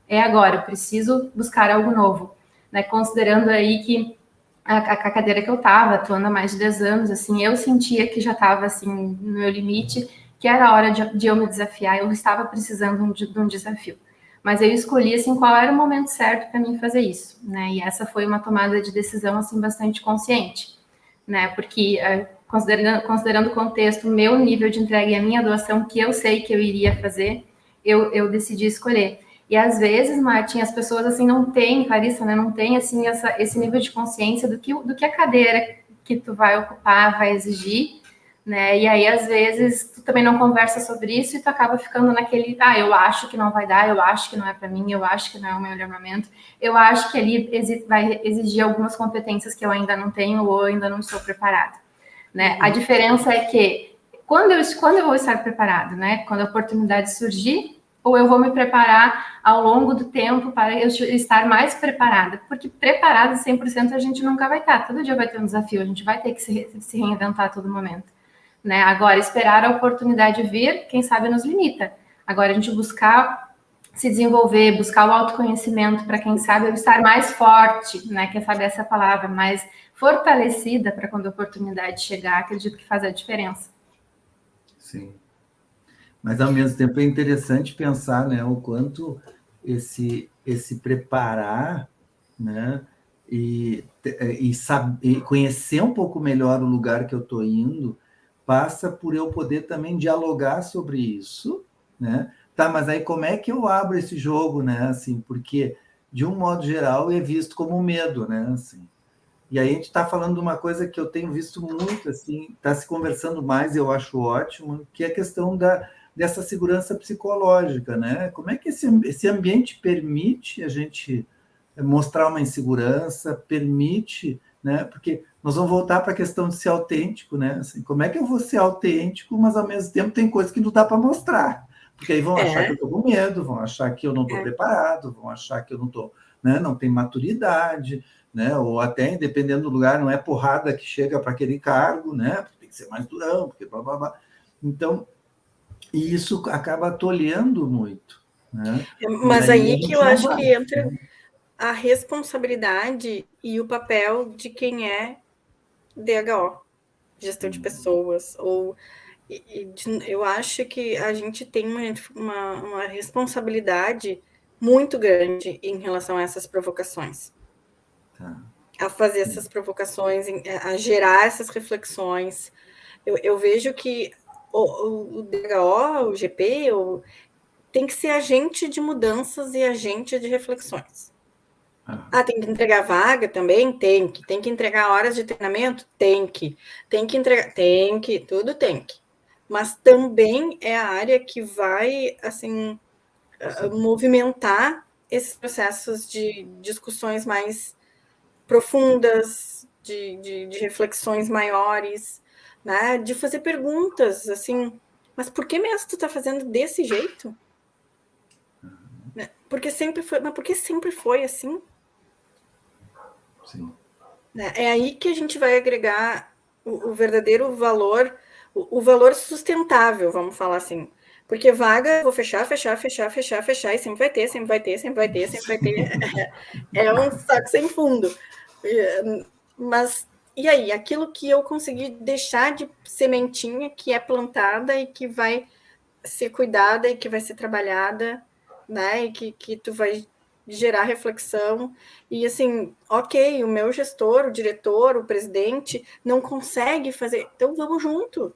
é agora, eu preciso buscar algo novo, né? Considerando aí que a cadeira que eu estava, atuando há mais de 10 anos, assim, eu sentia que já estava, assim, no meu limite, que era a hora de eu me desafiar, eu estava precisando de um desafio. Mas eu escolhi, assim, qual era o momento certo para mim fazer isso, né? E essa foi uma tomada de decisão, assim, bastante consciente, né? Porque, considerando o contexto, o meu nível de entrega e a minha doação, que eu sei que eu iria fazer, eu decidi escolher. E às vezes, Martin, as pessoas assim não têm, Clarissa, né, não tem assim esse nível de consciência do que a cadeira que tu vai ocupar vai exigir, né? E aí às vezes tu também não conversa sobre isso e tu acaba ficando naquele, eu acho que não vai dar, eu acho que não é para mim, eu acho que não é o meu momento, eu acho que ali vai exigir algumas competências que eu ainda não tenho ou ainda não estou preparada, né? A diferença é que quando eu vou estar preparado, né? Quando a oportunidade surgir, ou eu vou me preparar ao longo do tempo para eu estar mais preparada, porque preparada 100% a gente nunca vai estar, todo dia vai ter um desafio, a gente vai ter que se reinventar a todo momento, né? Agora, esperar a oportunidade vir, quem sabe nos limita. Agora, a gente buscar se desenvolver, buscar o autoconhecimento para, quem sabe, eu estar mais forte, né? Quem sabe essa palavra, mais fortalecida para quando a oportunidade chegar, acredito que faz a diferença. Sim. Mas, ao mesmo tempo, é interessante pensar, né, o quanto esse preparar, né, e conhecer um pouco melhor o lugar que eu estou indo, passa por eu poder também dialogar sobre isso, né? Tá, mas aí como é que eu abro esse jogo, né? Assim, porque, de um modo geral, é visto como medo, né? Assim, e aí a gente está falando de uma coisa que eu tenho visto muito, assim, está se conversando mais, eu acho ótimo, que é a questão dessa segurança psicológica, né? Como é que esse ambiente permite a gente mostrar uma insegurança, permite, né? Porque nós vamos voltar para a questão de ser autêntico, né? Assim, como é que eu vou ser autêntico, mas ao mesmo tempo tem coisas que não dá para mostrar, porque aí vão achar que eu estou com medo, vão achar que eu não estou preparado, vão achar que eu não estou, né? Não tenho maturidade, né? Ou até, dependendo do lugar, não é porrada que chega para aquele cargo, né? Tem que ser mais durão, porque blá, blá, blá. Então, isso acaba tolhendo muito, né? Mas aí que eu acho que entra a responsabilidade e o papel de quem é DHO, gestão de pessoas, ou eu acho que a gente tem uma responsabilidade muito grande em relação a essas provocações. A fazer essas provocações, a gerar essas reflexões. Eu vejo que o DHO, o GP, tem que ser agente de mudanças e agente de reflexões. Tem que entregar vaga também? Tem que entregar horas de treinamento? Tem que entregar, tudo tem que. Mas também é a área que vai, assim, movimentar esses processos de discussões mais profundas, de reflexões maiores, né? De fazer perguntas, assim, mas por que mesmo tu tá fazendo desse jeito? Porque sempre foi, mas por que sempre foi assim? Sim. É aí que a gente vai agregar o verdadeiro valor, o valor sustentável, vamos falar assim. Porque vaga, vou fechar, e sempre vai ter. É um saco sem fundo. Mas, e aí? Aquilo que eu consegui deixar de sementinha, que é plantada e que vai ser cuidada e que vai ser trabalhada, né? E que tu vai gerar reflexão. E assim, ok, o meu gestor, o diretor, o presidente não consegue fazer, então vamos junto.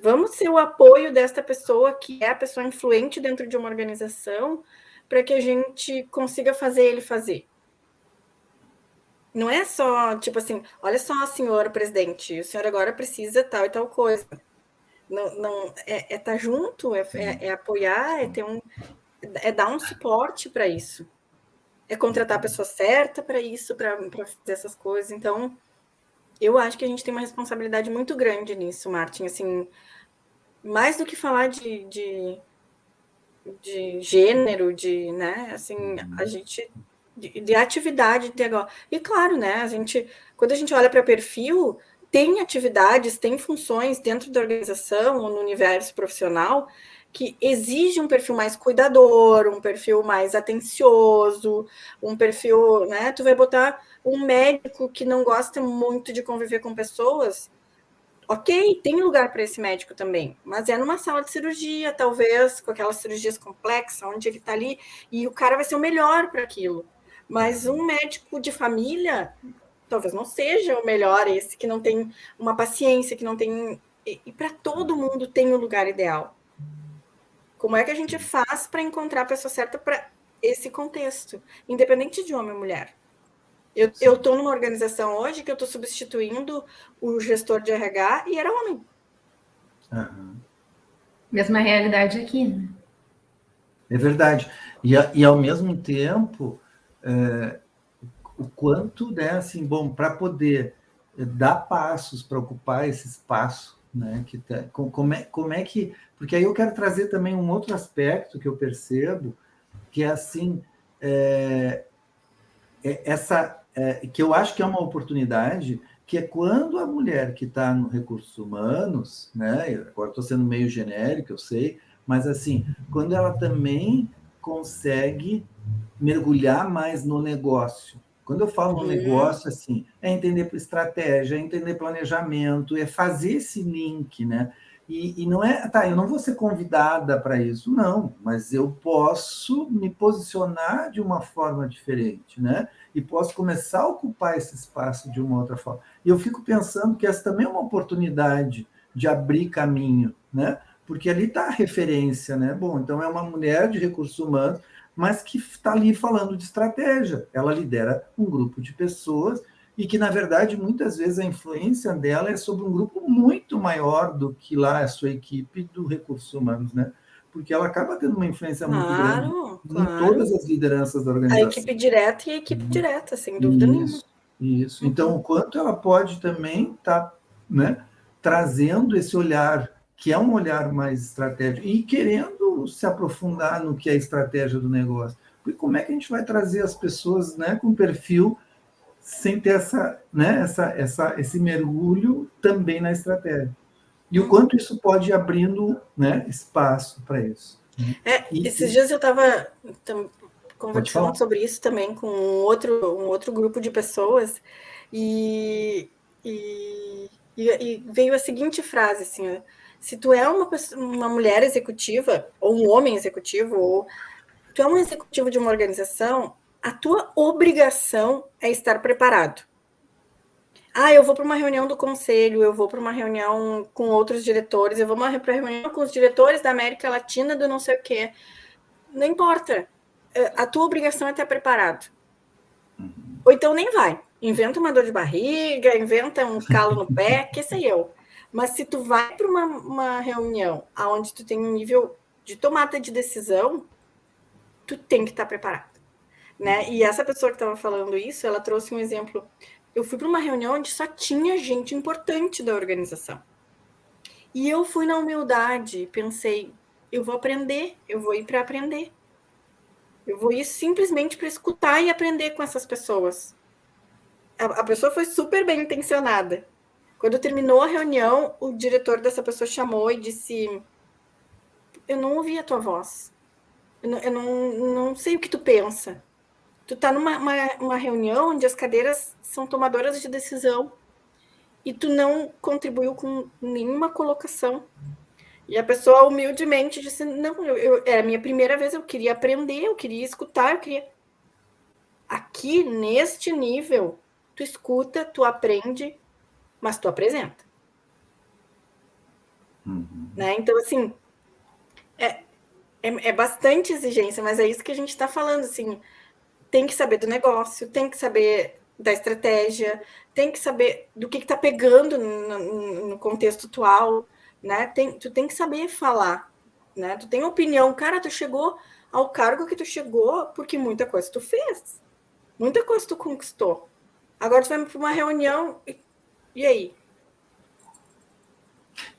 Vamos ser o apoio desta pessoa que é a pessoa influente dentro de uma organização para que a gente consiga fazer ele fazer. Não é só, tipo assim, olha só, senhor presidente, o senhor agora precisa tal e tal coisa. Não é estar junto, é apoiar, é dar um suporte para isso. É contratar a pessoa certa para isso, para fazer essas coisas. Então, eu acho que a gente tem uma responsabilidade muito grande nisso, Martin. Assim, mais do que falar de gênero, né? Assim, a gente de atividade de agora. E claro, né? Quando a gente olha para perfil, tem atividades, tem funções dentro da organização ou no universo profissional que exige um perfil mais cuidador, um perfil mais atencioso, um perfil, né? Tu vai botar um médico que não gosta muito de conviver com pessoas. Ok, tem lugar para esse médico também, mas é numa sala de cirurgia, talvez, com aquelas cirurgias complexas, onde ele está ali, e o cara vai ser o melhor para aquilo. Mas um médico de família, talvez não seja o melhor, esse que não tem uma paciência, que não tem. E para todo mundo tem o lugar ideal. Como é que a gente faz para encontrar a pessoa certa para esse contexto, independente de homem ou mulher? Eu estou numa organização hoje que eu estou substituindo o gestor de RH e era homem. Mesma realidade aqui, né? É verdade. E ao mesmo tempo, o quanto, né, assim, bom, para poder dar passos para ocupar esse espaço, né, como é que... Porque aí eu quero trazer também um outro aspecto que eu percebo, que é assim, que eu acho que é uma oportunidade, que é quando a mulher que está no recursos humanos, né, agora estou sendo meio genérico, eu sei, mas assim, quando ela também consegue mergulhar mais no negócio. Quando eu falo no negócio, assim, é entender estratégia, é entender planejamento, é fazer esse link, né? E não é, tá, eu não vou ser convidada para isso, não, mas eu posso me posicionar de uma forma diferente, né? E posso começar a ocupar esse espaço de uma outra forma. E eu fico pensando que essa também é uma oportunidade de abrir caminho, né? Porque ali está a referência, né? Bom, então é uma mulher de recursos humanos, mas que está ali falando de estratégia. Ela lidera um grupo de pessoas e que, na verdade, muitas vezes a influência dela é sobre um grupo muito maior do que lá a sua equipe do recursos humanos, né? Porque ela acaba tendo uma influência muito grande em todas as lideranças da organização. A equipe direta e a equipe direta, sem dúvida nenhuma. Isso. Então, o quanto ela pode também estar, né, trazendo esse olhar, que é um olhar mais estratégico, e querendo se aprofundar no que é a estratégia do negócio. Porque como é que a gente vai trazer as pessoas, né, com perfil sem ter esse mergulho também na estratégia? E o quanto isso pode ir abrindo, né, espaço para isso. Esses dias eu estava conversando sobre isso também com um outro grupo de pessoas e veio a seguinte frase, assim, se tu é uma mulher executiva ou um homem executivo, ou tu é um executivo de uma organização, a tua obrigação é estar preparado. Eu vou para uma reunião do conselho, eu vou para uma reunião com outros diretores, eu vou para uma reunião com os diretores da América Latina do não sei o quê. Não importa. A tua obrigação é estar preparado. Ou então nem vai. Inventa uma dor de barriga, inventa um calo no pé, que sei eu. Mas se tu vai para uma reunião onde tu tem um nível de tomada de decisão, tu tem que estar preparado. Né? E essa pessoa que estava falando isso, ela trouxe um exemplo. Eu fui para uma reunião onde só tinha gente importante da organização. E eu fui na humildade, pensei, eu vou aprender, eu vou ir para aprender. Eu vou ir simplesmente para escutar e aprender com essas pessoas. A pessoa foi super bem intencionada. Quando terminou a reunião, o diretor dessa pessoa chamou e disse: eu não ouvi a tua voz. Eu não sei o que tu pensa. Tu tá numa reunião onde as cadeiras são tomadoras de decisão e tu não contribuiu com nenhuma colocação. E a pessoa humildemente disse, não, é a minha primeira vez, eu queria aprender, eu queria escutar, eu queria... Aqui, neste nível, tu escuta, tu aprende, mas tu apresenta. Né? Então, assim, é bastante exigência, mas é isso que a gente está falando, assim, tem que saber do negócio, tem que saber da estratégia, tem que saber do que está pegando no contexto atual, né? Tu tem que saber falar, né? Tu tem opinião. Cara, tu chegou ao cargo que tu chegou porque muita coisa tu fez. Muita coisa tu conquistou. Agora tu vai para uma reunião e aí?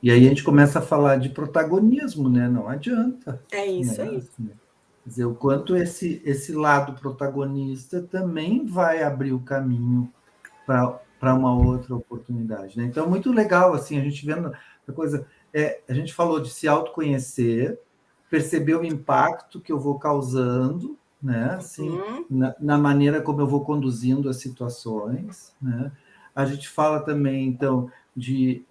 E aí a gente começa a falar de protagonismo, né? Não adianta. É isso né? aí. Assim, quer dizer, o quanto esse lado protagonista também vai abrir o caminho para uma outra oportunidade. Né? Então, muito legal, assim, a gente vendo a coisa... a gente falou de se autoconhecer, perceber o impacto que eu vou causando, né? Assim, na maneira como eu vou conduzindo as situações. Né? A gente fala também, então, de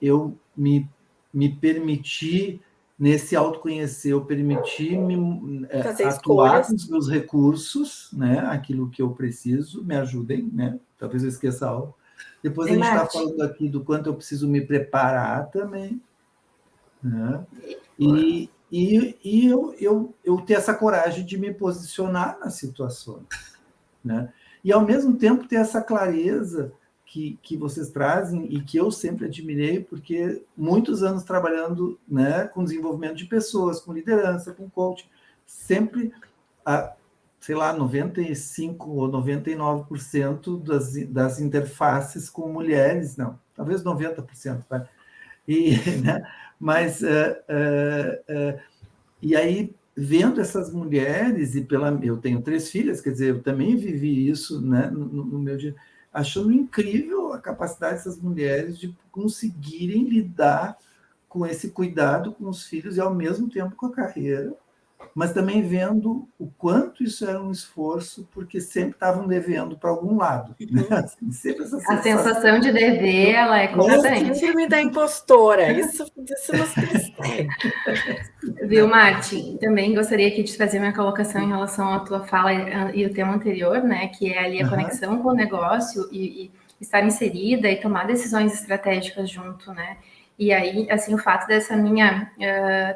eu me permitir, nesse autoconhecer, eu permitir me atuar escolhas. com os meus recursos, né? Aquilo que eu preciso, me ajudem, né? Talvez eu esqueça algo. Depois a gente está falando aqui do quanto eu preciso me preparar também, né? E eu ter essa coragem de me posicionar nas situações, né? E, ao mesmo tempo, ter essa clareza que vocês trazem e que eu sempre admirei, porque muitos anos trabalhando, né, com desenvolvimento de pessoas, com liderança, com coaching, sempre, sei lá, 95% ou 99% das interfaces com mulheres, não, talvez 90%, vai. Né? Mas, e aí, vendo essas mulheres, eu tenho 3 filhas, quer dizer, eu também vivi isso, né, no meu dia, achando incrível a capacidade dessas mulheres de conseguirem lidar com esse cuidado com os filhos e, ao mesmo tempo, com a carreira, mas também vendo o quanto isso era um esforço, porque sempre estavam devendo para algum lado. Né? Assim, sempre essa A sensação de dever, ela é constante. A síndrome da impostora, isso nos persegue. Viu, Martin? Também gostaria aqui de fazer minha colocação em relação à tua fala e o tema anterior, né? Que é ali a conexão com o negócio e estar inserida e tomar decisões estratégicas junto, né? E aí, assim, o fato dessa minha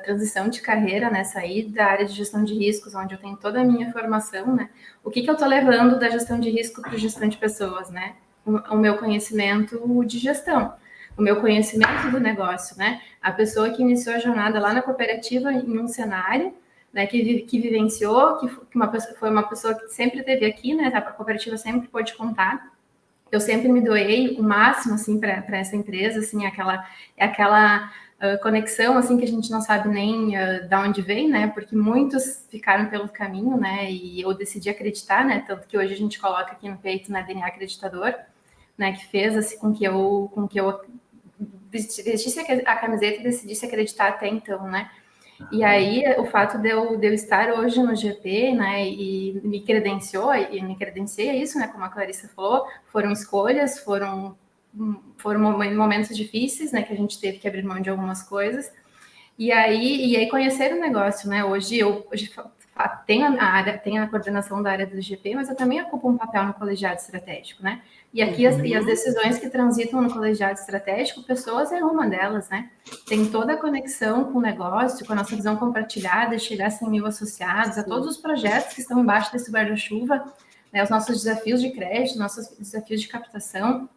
transição de carreira, né? Sair da área de gestão de riscos, onde eu tenho toda a minha formação, né? O que eu tô levando da gestão de risco para gestão de pessoas, né? O meu conhecimento de gestão, o meu conhecimento do negócio, né? A pessoa que iniciou a jornada lá na cooperativa em um cenário, né, que vivenciou, que foi uma pessoa que sempre esteve aqui, né? A cooperativa sempre pôde contar. Eu sempre me doei o máximo, assim, para essa empresa, assim, aquela conexão, assim, que a gente não sabe nem de onde vem, né? Porque muitos ficaram pelo caminho, né? E eu decidi acreditar, né? Tanto que hoje a gente coloca aqui no peito, na DNA acreditador, né? Que fez assim com que eu vestisse a camiseta e decidisse acreditar até então, né? E aí, o fato de eu estar hoje no GP, né, e me credenciei a isso, né, como a Clarissa falou, foram escolhas, foram momentos difíceis, né, que a gente teve que abrir mão de algumas coisas. E aí conhecer o negócio, né? Hoje tenho a coordenação da área do GP, mas eu também ocupo um papel no colegiado estratégico, né? E aqui as decisões que transitam no colegiado estratégico, pessoas é uma delas, né? Tem toda a conexão com o negócio, com a nossa visão compartilhada, chegar a 100 mil associados, a todos os projetos que estão embaixo desse guarda-chuva, né? Os nossos desafios de crédito, nossos desafios de captação.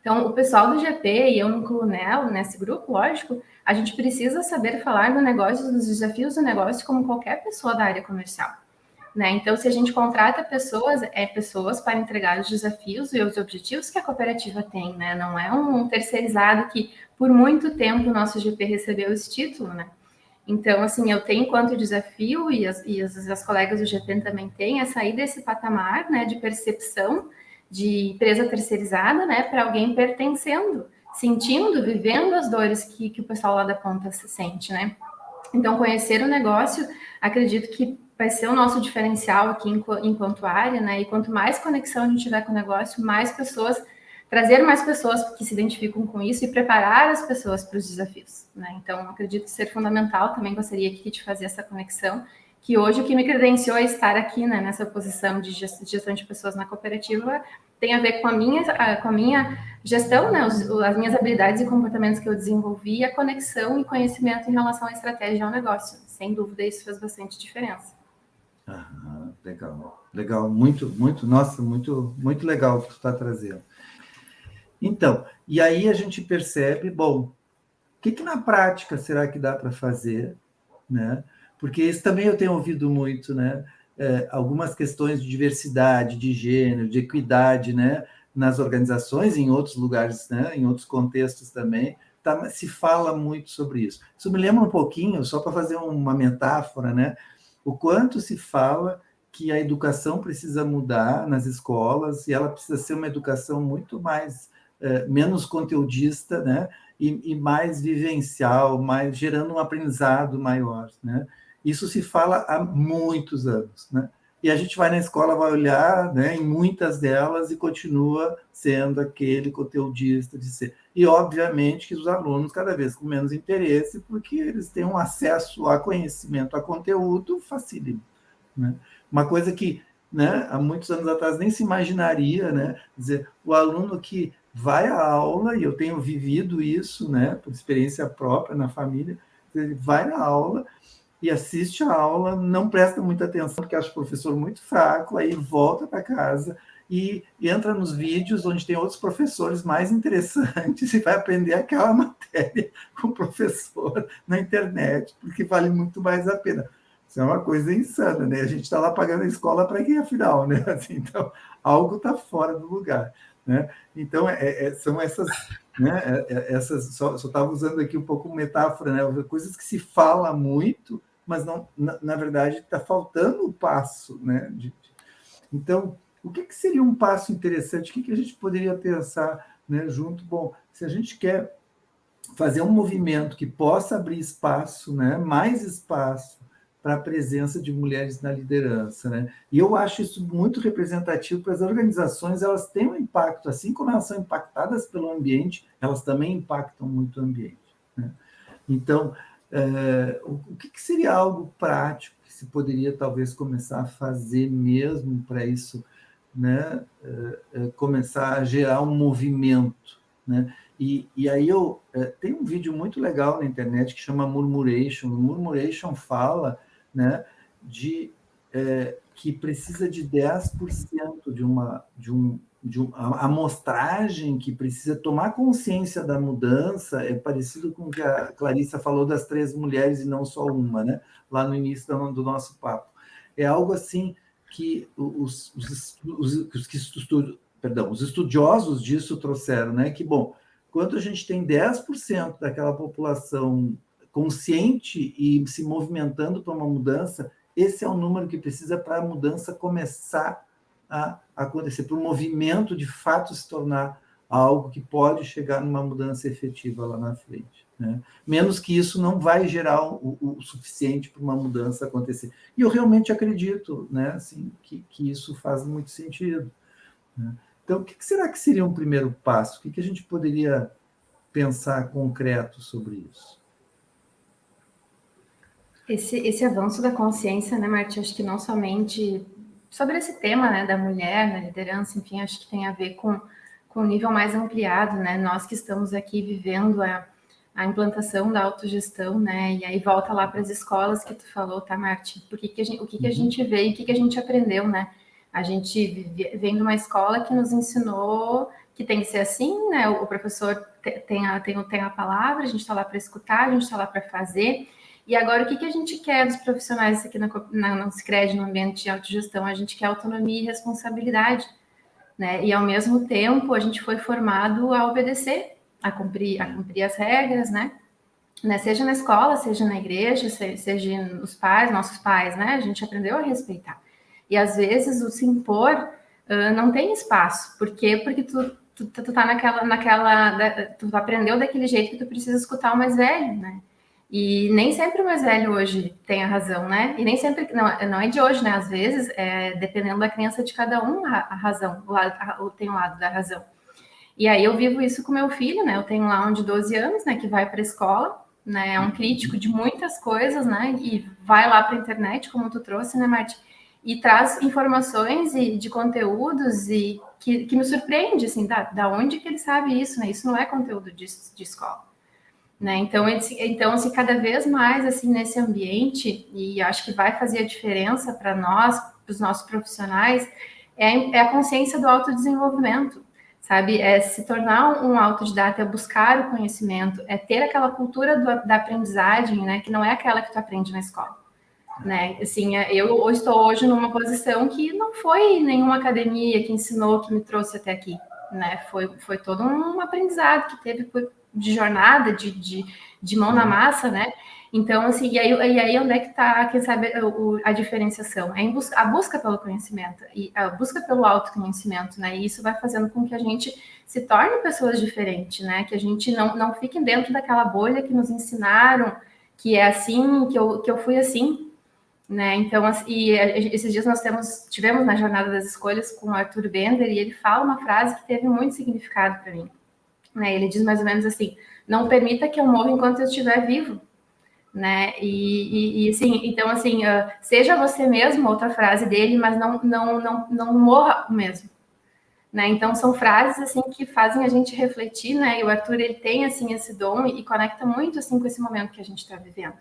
Então, o pessoal do GP, e eu me incluo nesse grupo, lógico, a gente precisa saber falar do negócio, dos desafios do negócio, como qualquer pessoa da área comercial. Né? Então, se a gente contrata pessoas, pessoas para entregar os desafios e os objetivos que a cooperativa tem, né? Não é um terceirizado que, por muito tempo, o nosso GP recebeu esse título, né? Então, assim, eu tenho enquanto desafio, e as colegas do GP também têm, é sair desse patamar, né, de percepção de empresa terceirizada, né, para alguém pertencendo, sentindo, vivendo as dores que o pessoal lá da ponta se sente, né? Então, conhecer o negócio, acredito que vai ser o nosso diferencial aqui enquanto área, né? E quanto mais conexão a gente tiver com o negócio, trazer mais pessoas que se identificam com isso e preparar as pessoas para os desafios, né? Então, acredito ser fundamental, também gostaria aqui de fazer essa conexão, que hoje o que me credenciou a estar aqui, né, nessa posição de gestão de pessoas na cooperativa tem a ver com a minha gestão, né, as minhas habilidades e comportamentos que eu desenvolvi, a conexão e conhecimento em relação à estratégia ao negócio. Sem dúvida, isso faz bastante diferença. Legal, muito, nossa, muito legal o que tu está trazendo. Então, e aí a gente percebe, bom, que na prática será que dá para fazer, né? Porque isso também eu tenho ouvido muito, né? Algumas questões de diversidade, de gênero, de equidade, né? Nas organizações, em outros lugares, né? Em outros contextos também, se fala muito sobre isso. Isso me lembra um pouquinho, só para fazer uma metáfora, né? O quanto se fala que a educação precisa mudar nas escolas e ela precisa ser uma educação muito mais menos conteudista, né? E mais vivencial, mais gerando um aprendizado maior, né? Isso se fala há muitos anos, né? E a gente vai na escola, vai olhar, né, em muitas delas e continua sendo aquele conteudista de ser. E, obviamente, que os alunos cada vez com menos interesse, porque eles têm um acesso a conhecimento, a conteúdo facílimo, né? Uma coisa que, né, há muitos anos atrás nem se imaginaria, né? Dizer, o aluno que vai à aula, e eu tenho vivido isso, né, por experiência própria na família, ele vai na aula e assiste a aula, não presta muita atenção, porque acha o professor muito fraco, aí volta para casa e entra nos vídeos onde tem outros professores mais interessantes e vai aprender aquela matéria com o professor na internet, porque vale muito mais a pena. Isso é uma coisa insana, né? A gente está lá pagando a escola para quem, afinal, né? Assim, então, algo está fora do lugar, né? Então, são essas... Né? Essas só estava usando aqui um pouco metáfora, né? Coisas que se fala muito, mas não, na verdade está faltando o passo, né? Então, o que seria um passo interessante? O que a gente poderia pensar, né, junto? Bom, se a gente quer fazer um movimento que possa abrir espaço, né, mais espaço para a presença de mulheres na liderança, né? E eu acho isso muito representativo para as organizações, elas têm um impacto, assim como elas são impactadas pelo ambiente, elas também impactam muito o ambiente, né? Então, o que seria algo prático que se poderia talvez começar a fazer mesmo para isso, né? Começar a gerar um movimento, né? E aí tem um vídeo muito legal na internet que chama Murmuration. O Murmuration fala, né, que precisa de 10% de uma amostragem que precisa tomar consciência da mudança. É parecido com o que a Clarissa falou das 3 mulheres e não só uma, né, lá no início do nosso papo. É algo assim que os estudiosos disso trouxeram, né, que, bom, quando a gente tem 10% daquela população consciente e se movimentando para uma mudança, esse é o número que precisa para a mudança começar a acontecer, para o movimento de fato se tornar algo que pode chegar numa mudança efetiva lá na frente, né? Menos que isso não vai gerar o suficiente para uma mudança acontecer. E eu realmente acredito, né, assim, que isso faz muito sentido, né? Então, o que será que seria um primeiro passo? O que a gente poderia pensar concreto sobre isso? Esse avanço da consciência, né, Marti, acho que não somente sobre esse tema, né, da mulher na liderança, enfim, acho que tem a ver com um nível mais ampliado, né? Nós que estamos aqui vivendo a implantação da autogestão, né? E aí volta lá para as escolas que tu falou, tá, Marti? O que a gente vê e o que a gente aprendeu, né? A gente vem de uma escola que nos ensinou que tem que ser assim, né? O professor tem a palavra, a gente está lá para escutar, a gente está lá para fazer. E agora, o que a gente quer dos profissionais aqui na Sicredi, no ambiente de autogestão? A gente quer autonomia e responsabilidade, né? E, ao mesmo tempo, a gente foi formado a obedecer, a cumprir as regras, né? Seja na escola, seja na igreja, seja nos pais, nossos pais, né? A gente aprendeu a respeitar. E, às vezes, o se impor não tem espaço. Por quê? Porque tu tá tu aprendeu daquele jeito que tu precisa escutar o mais velho, né? E nem sempre o mais velho hoje tem a razão, né? E nem sempre, não é de hoje, né? Às vezes, dependendo da crença de cada um, a razão, tem o lado da razão. E aí eu vivo isso com meu filho, né? Eu tenho lá um de 12 anos, né? Que vai para a escola, né? É um crítico de muitas coisas, né? E vai lá para a internet, como tu trouxe, né, Marti? E traz informações e de conteúdos e que me surpreende, assim, da onde que ele sabe isso, né? Isso não é conteúdo de escola. Né? Então, assim, cada vez mais assim nesse ambiente, e acho que vai fazer a diferença para nós, para os nossos profissionais, é a consciência do autodesenvolvimento, sabe? É se tornar um autodidata, é buscar o conhecimento, é ter aquela cultura da aprendizagem, né? Que não é aquela que tu aprende na escola, né? Assim, eu estou hoje numa posição que não foi nenhuma academia que ensinou, que me trouxe até aqui, né? Foi todo um aprendizado que teve de jornada, de mão na massa, né? Então, assim, e aí onde é que está, quem sabe, a diferenciação? É a busca pelo conhecimento, e a busca pelo autoconhecimento, né? E isso vai fazendo com que a gente se torne pessoas diferentes, né? Que a gente não fique dentro daquela bolha que nos ensinaram, que é assim, que eu fui assim, né? Então, e esses dias nós tivemos na Jornada das Escolhas com o Arthur Bender, e ele fala uma frase que teve muito significado para mim, né? Ele diz mais ou menos assim: não permita que eu morra enquanto eu estiver vivo, né? E assim, então assim, seja você mesmo, outra frase dele, mas não morra o mesmo, né? Então são frases assim que fazem a gente refletir, né? E o Arthur, ele tem assim esse dom e conecta muito assim com esse momento que a gente está vivendo.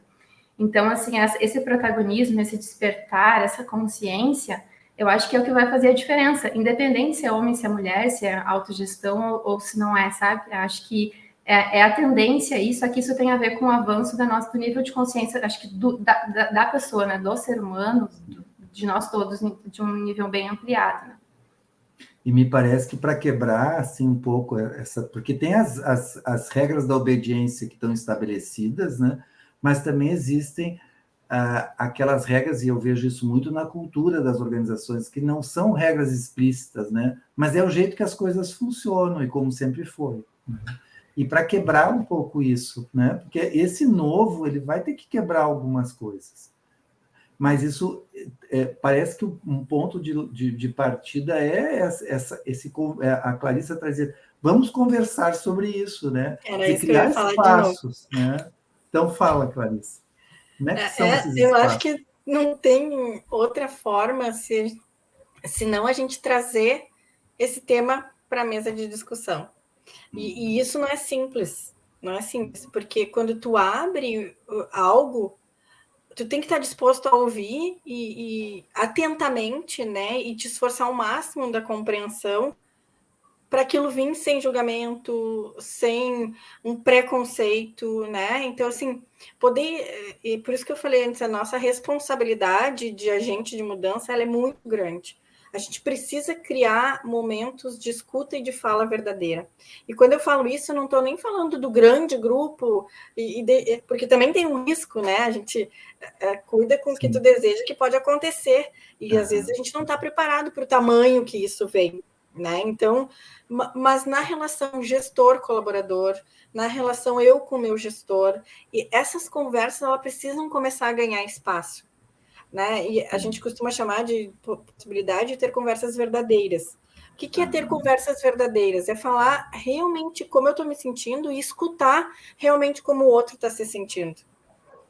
Então, assim, esse protagonismo, esse despertar, essa consciência, eu acho que é o que vai fazer a diferença, independente se é homem, se é mulher, se é autogestão ou se não é, sabe? Eu acho que é a tendência isso, aqui isso tem a ver com o avanço do nível de consciência, acho que da pessoa, né? Do ser humano, de nós todos, de um nível bem ampliado, né? E me parece que para quebrar assim um pouco essa, porque tem as regras da obediência que estão estabelecidas, né? Mas também existem aquelas regras, e eu vejo isso muito na cultura das organizações, que não são regras explícitas, né? Mas é o jeito que as coisas funcionam, e como sempre foi. Né? E para quebrar um pouco isso, né? Porque esse novo, ele vai ter que quebrar algumas coisas. Mas isso parece que um ponto de partida a Clarissa trazer. Vamos conversar sobre isso, né? Era isso que eu criar ia falar espaços, né? Então fala, Clarissa. Como é que são esses eu espaços? acho que não tem outra forma se não a gente trazer esse tema para a mesa de discussão. E isso não é simples, porque quando tu abre algo, tu tem que estar disposto a ouvir e atentamente, né, e te esforçar ao máximo da compreensão para aquilo vir sem julgamento, sem um preconceito, né? Então, assim, poder... E por isso que eu falei antes, a nossa responsabilidade de agente de mudança, ela é muito grande. A gente precisa criar momentos de escuta e de fala verdadeira. E quando eu falo isso, eu não estou nem falando do grande grupo, porque também tem um risco, né? A gente cuida com o que tu deseja que pode acontecer. E às vezes a gente não está preparado para o tamanho que isso vem. Né? Então, mas na relação gestor-colaborador, na relação eu com o meu gestor, e essas conversas elas precisam começar a ganhar espaço. Né? E a gente costuma chamar de possibilidade de ter conversas verdadeiras. O que é ter conversas verdadeiras? É falar realmente como eu estou me sentindo e escutar realmente como o outro está se sentindo.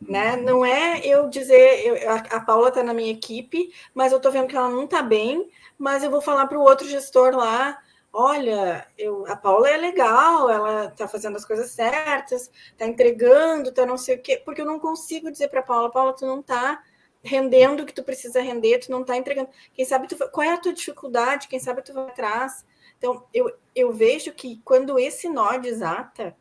Né? Não é eu dizer, a Paula está na minha equipe, mas eu estou vendo que ela não está bem, mas eu vou falar para o outro gestor lá, olha, a Paula é legal, ela está fazendo as coisas certas, está entregando, está não sei o quê, porque eu não consigo dizer para a Paula, tu não está rendendo o que tu precisa render, tu não está entregando. Quem sabe qual é a tua dificuldade, quem sabe tu vai atrás. Então, eu vejo que quando esse nó desata,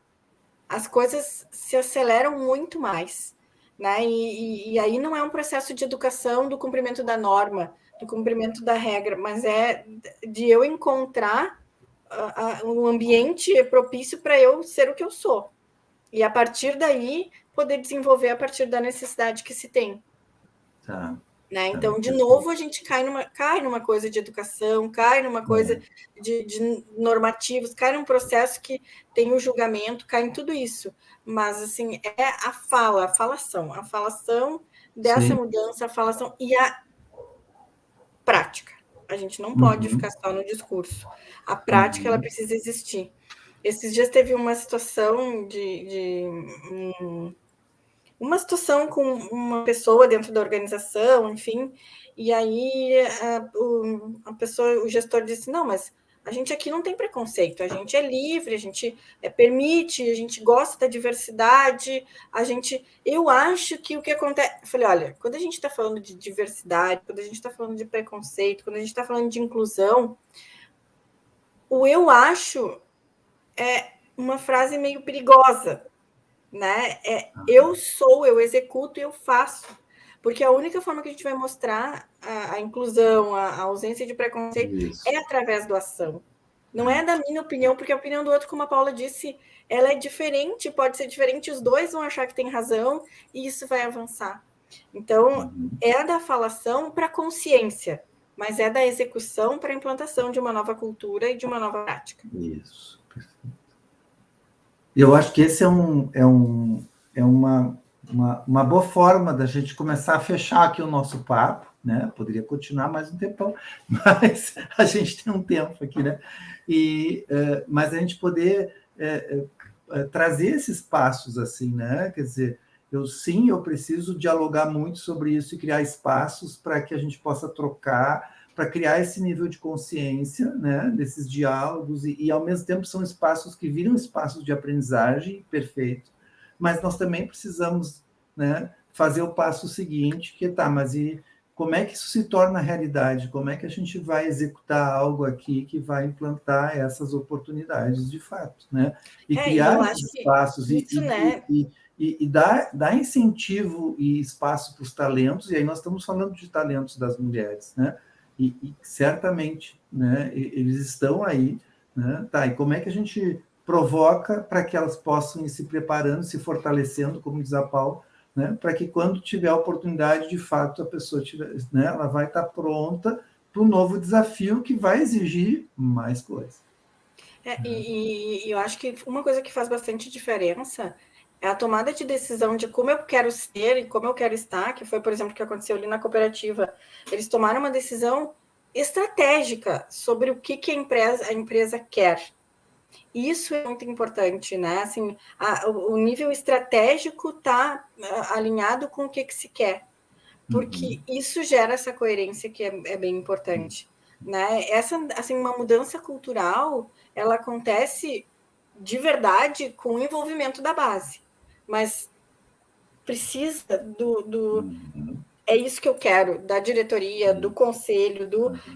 as coisas se aceleram muito mais. Né? E aí não é um processo de educação do cumprimento da norma, do cumprimento da regra, mas é de eu encontrar um ambiente propício para eu ser o que eu sou. E a partir daí, poder desenvolver a partir da necessidade que se tem. Tá. Né? Então, de novo, a gente cai numa coisa de educação, cai numa coisa de normativos, cai num processo que tem o julgamento, cai em tudo isso. Mas, assim, é a falação dessa mudança, a falação e a prática. A gente não pode ficar só no discurso. A prática, ela precisa existir. Esses dias teve uma situação uma situação com uma pessoa dentro da organização, enfim, e aí o gestor disse, não, mas a gente aqui não tem preconceito, a gente é livre, a gente permite, a gente gosta da diversidade, eu acho que o que acontece... Eu falei, olha, quando a gente está falando de diversidade, quando a gente está falando de preconceito, quando a gente está falando de inclusão, O eu acho é uma frase meio perigosa, né? Eu sou, eu executo e eu faço. Porque a única forma que a gente vai mostrar a inclusão, a ausência de preconceito é através da ação. Não é da minha opinião, porque a opinião do outro, como a Paula disse, ela é diferente, pode ser diferente, os dois vão achar que tem razão e isso vai avançar. Então, é da falação para a consciência, mas é da execução para a implantação de uma nova cultura e de uma nova prática. Isso, perfeito. Eu acho que esse é uma boa forma da gente começar a fechar aqui o nosso papo, né? Poderia continuar mais um tempão, mas a gente tem um tempo aqui, né? Mas a gente poder trazer esses passos assim, né? Quer dizer, eu preciso dialogar muito sobre isso e criar espaços para que a gente possa trocar, para criar esse nível de consciência, né, desses diálogos, e ao mesmo tempo são espaços que viram espaços de aprendizagem, perfeito, mas nós também precisamos, né, fazer o passo seguinte, que mas e como é que isso se torna realidade? Como é que a gente vai executar algo aqui que vai implantar essas oportunidades de fato, né? E criar esses espaços e dar incentivo e espaço para os talentos, e aí nós estamos falando de talentos das mulheres, né? E certamente, né, eles estão aí, né? Tá, e como é que a gente provoca para que elas possam ir se preparando, se fortalecendo, como diz a Paula, né, para que quando tiver a oportunidade, de fato, a pessoa né, ela vai estar pronta para um novo desafio que vai exigir mais coisas. E eu acho que uma coisa que faz bastante diferença é a tomada de decisão de como eu quero ser e como eu quero estar, que foi, por exemplo, o que aconteceu ali na cooperativa. Eles tomaram uma decisão estratégica sobre o que a empresa quer. Isso é muito importante, né? Assim, o nível estratégico está alinhado com o que se quer, porque isso gera essa coerência que é bem importante, né? Essa, assim, uma mudança cultural, ela acontece de verdade com o envolvimento da base, mas precisa é isso que eu quero, da diretoria, do conselho,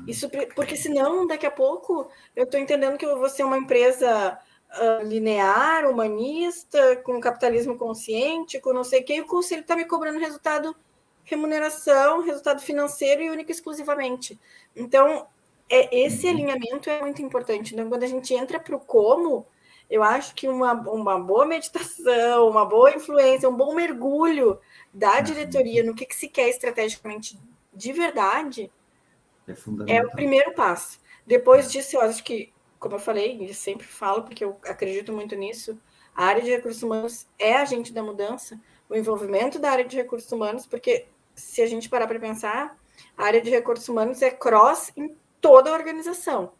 isso, porque senão, daqui a pouco, eu estou entendendo que eu vou ser uma empresa linear, humanista, com capitalismo consciente, com não sei o quê, e o conselho está me cobrando remuneração, resultado financeiro e única e exclusivamente. Então, esse alinhamento é muito importante. Então, quando a gente entra para o como, eu acho que uma boa meditação, uma boa influência, um bom mergulho da diretoria no que se quer estrategicamente de verdade é o primeiro passo. Depois disso, eu acho que, como eu falei, e sempre falo, porque eu acredito muito nisso, a área de recursos humanos é agente da mudança, o envolvimento da área de recursos humanos, porque se a gente parar para pensar, a área de recursos humanos é cross em toda a organização.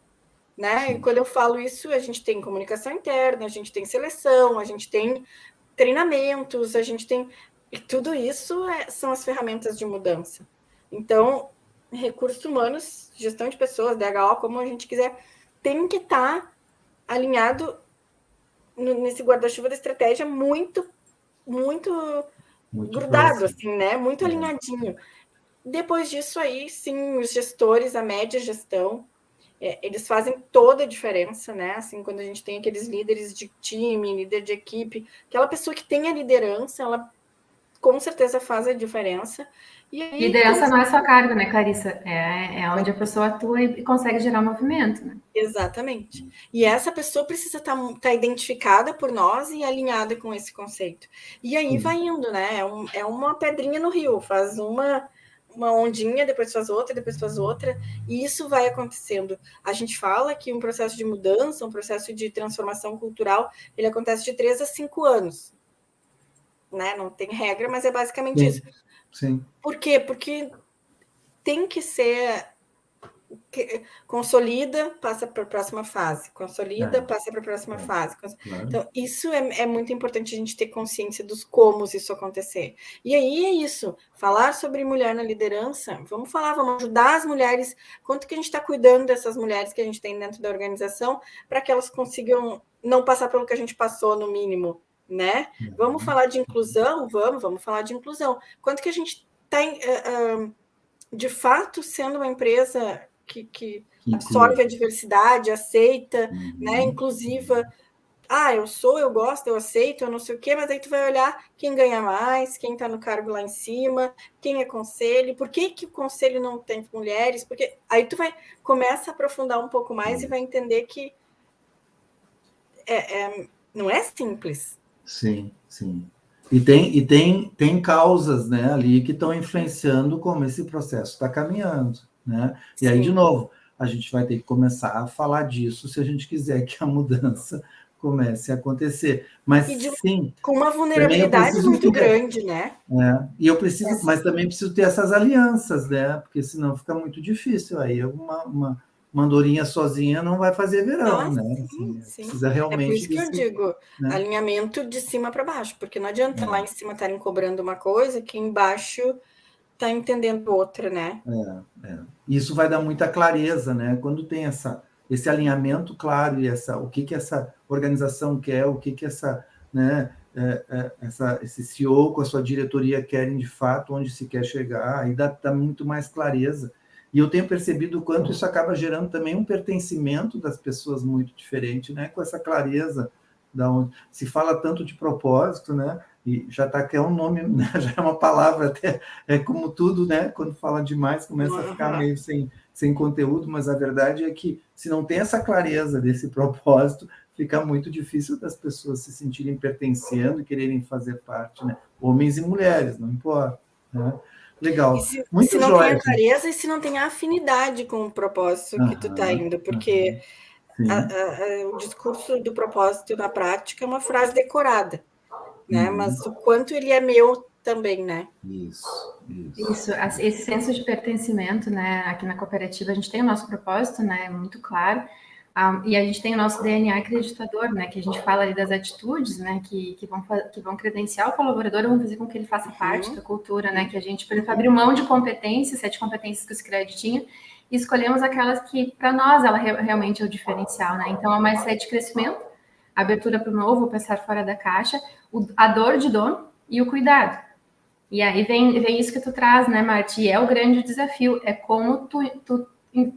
Né? E quando eu falo isso, a gente tem comunicação interna, a gente tem seleção, a gente tem treinamentos, a gente tem... E tudo isso são as ferramentas de mudança. Então, recursos humanos, gestão de pessoas, DHO, como a gente quiser, tem que estar alinhado nesse guarda-chuva da estratégia muito grudado, próximo. Assim, né? Muito alinhadinho. Depois disso aí, sim, os gestores, a média gestão, eles fazem toda a diferença, né? Assim, quando a gente tem aqueles líderes de time, líder de equipe, aquela pessoa que tem a liderança, ela com certeza faz a diferença. E aí, liderança não é só cargo, né, Clarissa? É onde a pessoa atua e consegue gerar movimento, né? Exatamente. E essa pessoa precisa estar identificada por nós e alinhada com esse conceito. E aí vai indo, né? É uma pedrinha no rio, faz uma ondinha, depois faz outra, e isso vai acontecendo. A gente fala que um processo de mudança, um processo de transformação cultural, ele acontece de 3 a 5 anos. Né? Não tem regra, mas é basicamente isso. Sim. Por quê? Porque tem que ser... Consolida, passa para a próxima fase. Consolida, passa para a próxima fase. Claro. Então, isso é muito importante a gente ter consciência dos como isso acontecer. E aí é isso. Falar sobre mulher na liderança, vamos ajudar as mulheres. Quanto que a gente está cuidando dessas mulheres que a gente tem dentro da organização para que elas consigam não passar pelo que a gente passou, no mínimo, né? Vamos falar de inclusão? Vamos falar de inclusão. Quanto que a gente está, de fato, sendo uma empresa que absorve a diversidade, aceita, né, inclusiva. Eu gosto, eu aceito, eu não sei o quê, mas aí tu vai olhar quem ganha mais, quem está no cargo lá em cima, quem é conselho, por que o conselho não tem mulheres, porque aí tu começa a aprofundar um pouco mais e vai entender que não é simples. Sim, sim. E tem causas, né, ali que estão influenciando como esse processo está caminhando, né? E aí, de novo, a gente vai ter que começar a falar disso se a gente quiser que a mudança comece a acontecer. Mas sim, com uma vulnerabilidade muito grande, né? E eu preciso, mas também preciso ter essas alianças, né? Porque senão fica muito difícil. Aí uma andorinha sozinha não vai fazer verão, né? Sim. Precisa realmente. É por isso que eu digo, né? Alinhamento de cima para baixo, porque não adianta lá em cima estarem cobrando uma coisa que embaixo está entendendo outra, né? Isso vai dar muita clareza, né? Quando tem esse alinhamento claro e o que essa organização quer, o que essa, né? Esse CEO com a sua diretoria querem de fato, onde se quer chegar, aí dá muito mais clareza. E eu tenho percebido o quanto isso acaba gerando também um pertencimento das pessoas muito diferente, né? Com essa clareza da onde se fala tanto de propósito, né? E já está que é um nome, né? Já é uma palavra até, como tudo, né? Quando fala demais começa a ficar meio sem conteúdo, mas a verdade é que se não tem essa clareza desse propósito, fica muito difícil das pessoas se sentirem pertencendo e quererem fazer parte, né? Homens e mulheres, não importa, né? Legal. Se não tem a clareza e se não tem a afinidade com o propósito que tu está indo, porque o discurso do propósito na prática é uma frase decorada, né? Mas o quanto ele é meu também, né? Isso. Esse senso de pertencimento, né? Aqui na cooperativa a gente tem o nosso propósito, né? Muito claro. E a gente tem o nosso DNA acreditador, né? Que a gente fala ali das atitudes, né? Que vão credenciar o colaborador, vão fazer com que ele faça parte da cultura, né? Que a gente, por exemplo, abriu mão de competências, 7 competências que o Sicredi tinha, e escolhemos aquelas que, para nós, ela realmente é o diferencial, né? Então, a mindset de crescimento, abertura para o novo, pensar fora da caixa, a dor de dono e o cuidado. E aí vem isso que tu traz, né, Marti? É o grande desafio, é como tu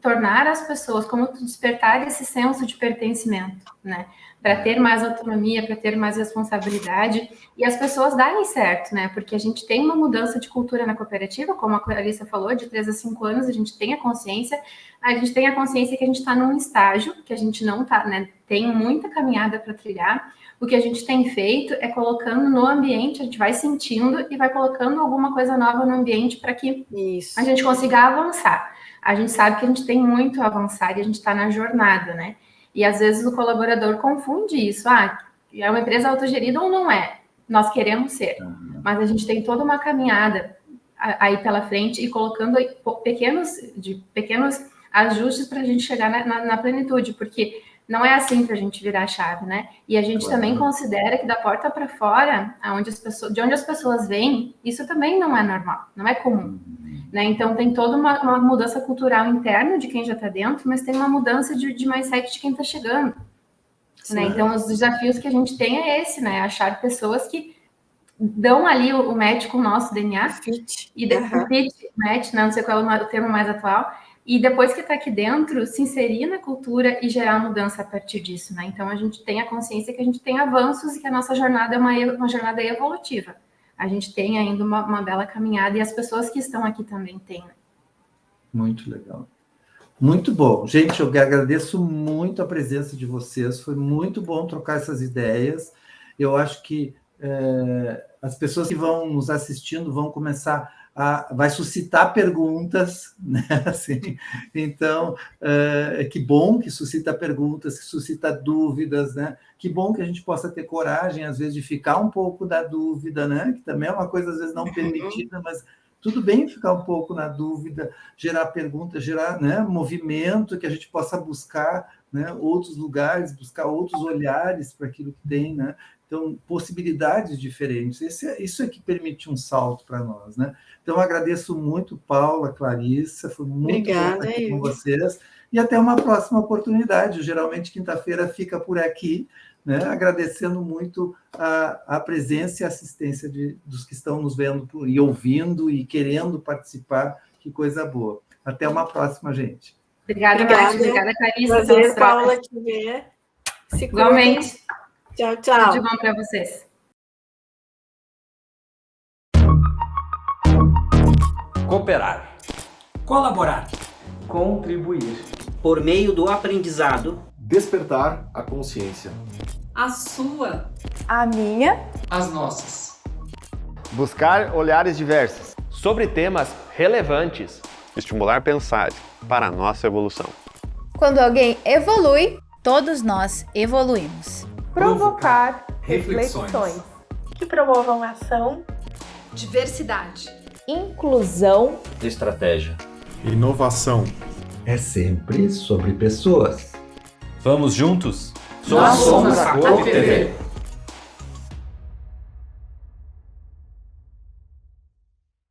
tornar as pessoas, como tu despertar esse senso de pertencimento, né? Para ter mais autonomia, para ter mais responsabilidade e as pessoas darem certo, né? Porque a gente tem uma mudança de cultura na cooperativa, como a Clarissa falou, de 3 a 5 anos, a gente tem a consciência que a gente está num estágio que a gente não está, né? Tem muita caminhada para trilhar. O que a gente tem feito é colocando no ambiente, a gente vai sentindo e vai colocando alguma coisa nova no ambiente para que a gente consiga avançar. A gente sabe que a gente tem muito a avançar e a gente está na jornada, né? E às vezes o colaborador confunde isso. É uma empresa autogerida ou não é? Nós queremos ser. Mas a gente tem toda uma caminhada aí pela frente e colocando pequenos ajustes para a gente chegar na plenitude, porque não é assim para a gente virar a chave, né? E a gente também considera que da porta para fora, de onde as pessoas vêm, isso também não é normal, não é comum. Né? Então, tem toda uma mudança cultural interna de quem já está dentro, mas tem uma mudança de mindset de quem está chegando. Né? Então, os desafios que a gente tem é esse, né? Achar pessoas que dão ali o match com o nosso DNA. Fit. E depois match, né? Não sei qual é o termo mais atual. E depois que está aqui dentro, se inserir na cultura e gerar mudança a partir disso, né? Então, a gente tem a consciência que a gente tem avanços e que a nossa jornada é uma jornada evolutiva. A gente tem ainda uma bela caminhada e as pessoas que estão aqui também têm. Né? Muito legal. Muito bom. Gente, eu agradeço muito a presença de vocês. Foi muito bom trocar essas ideias. Eu acho que as pessoas que vão nos assistindo vão começar vai suscitar perguntas, né? Assim, então, que bom que suscita perguntas, que suscita dúvidas, né? Que bom que a gente possa ter coragem, às vezes, de ficar um pouco da dúvida, né? Que também é uma coisa, às vezes, não permitida, mas tudo bem ficar um pouco na dúvida, gerar perguntas, gerar, né, movimento, que a gente possa buscar, né, outros lugares, buscar outros olhares para aquilo que tem, né? Então, possibilidades diferentes. Isso é que permite um salto para nós, né? Então, eu agradeço muito, Paula, Clarissa, foi muito bom estar aqui com vocês, e até uma próxima oportunidade. Geralmente, quinta-feira fica por aqui, né? Agradecendo muito a presença e a assistência dos que estão nos vendo e ouvindo e querendo participar. Que coisa boa. Até uma próxima, gente. Obrigada, Nath. Obrigada, Clarissa. Prazer, Paula, te ver. Se igualmente. Tchau, tchau. Tudo de bom para vocês. Cooperar. Colaborar. Contribuir. Por meio do aprendizado. Despertar a consciência. A sua. A minha. As nossas. Buscar olhares diversos. Sobre temas relevantes. Estimular pensar para a nossa evolução. Quando alguém evolui, todos nós evoluímos. Provocar reflexões. Que promovam ação. Diversidade. Inclusão. Estratégia. Inovação. É sempre sobre pessoas. Vamos juntos? Nós somos a Cooper TV.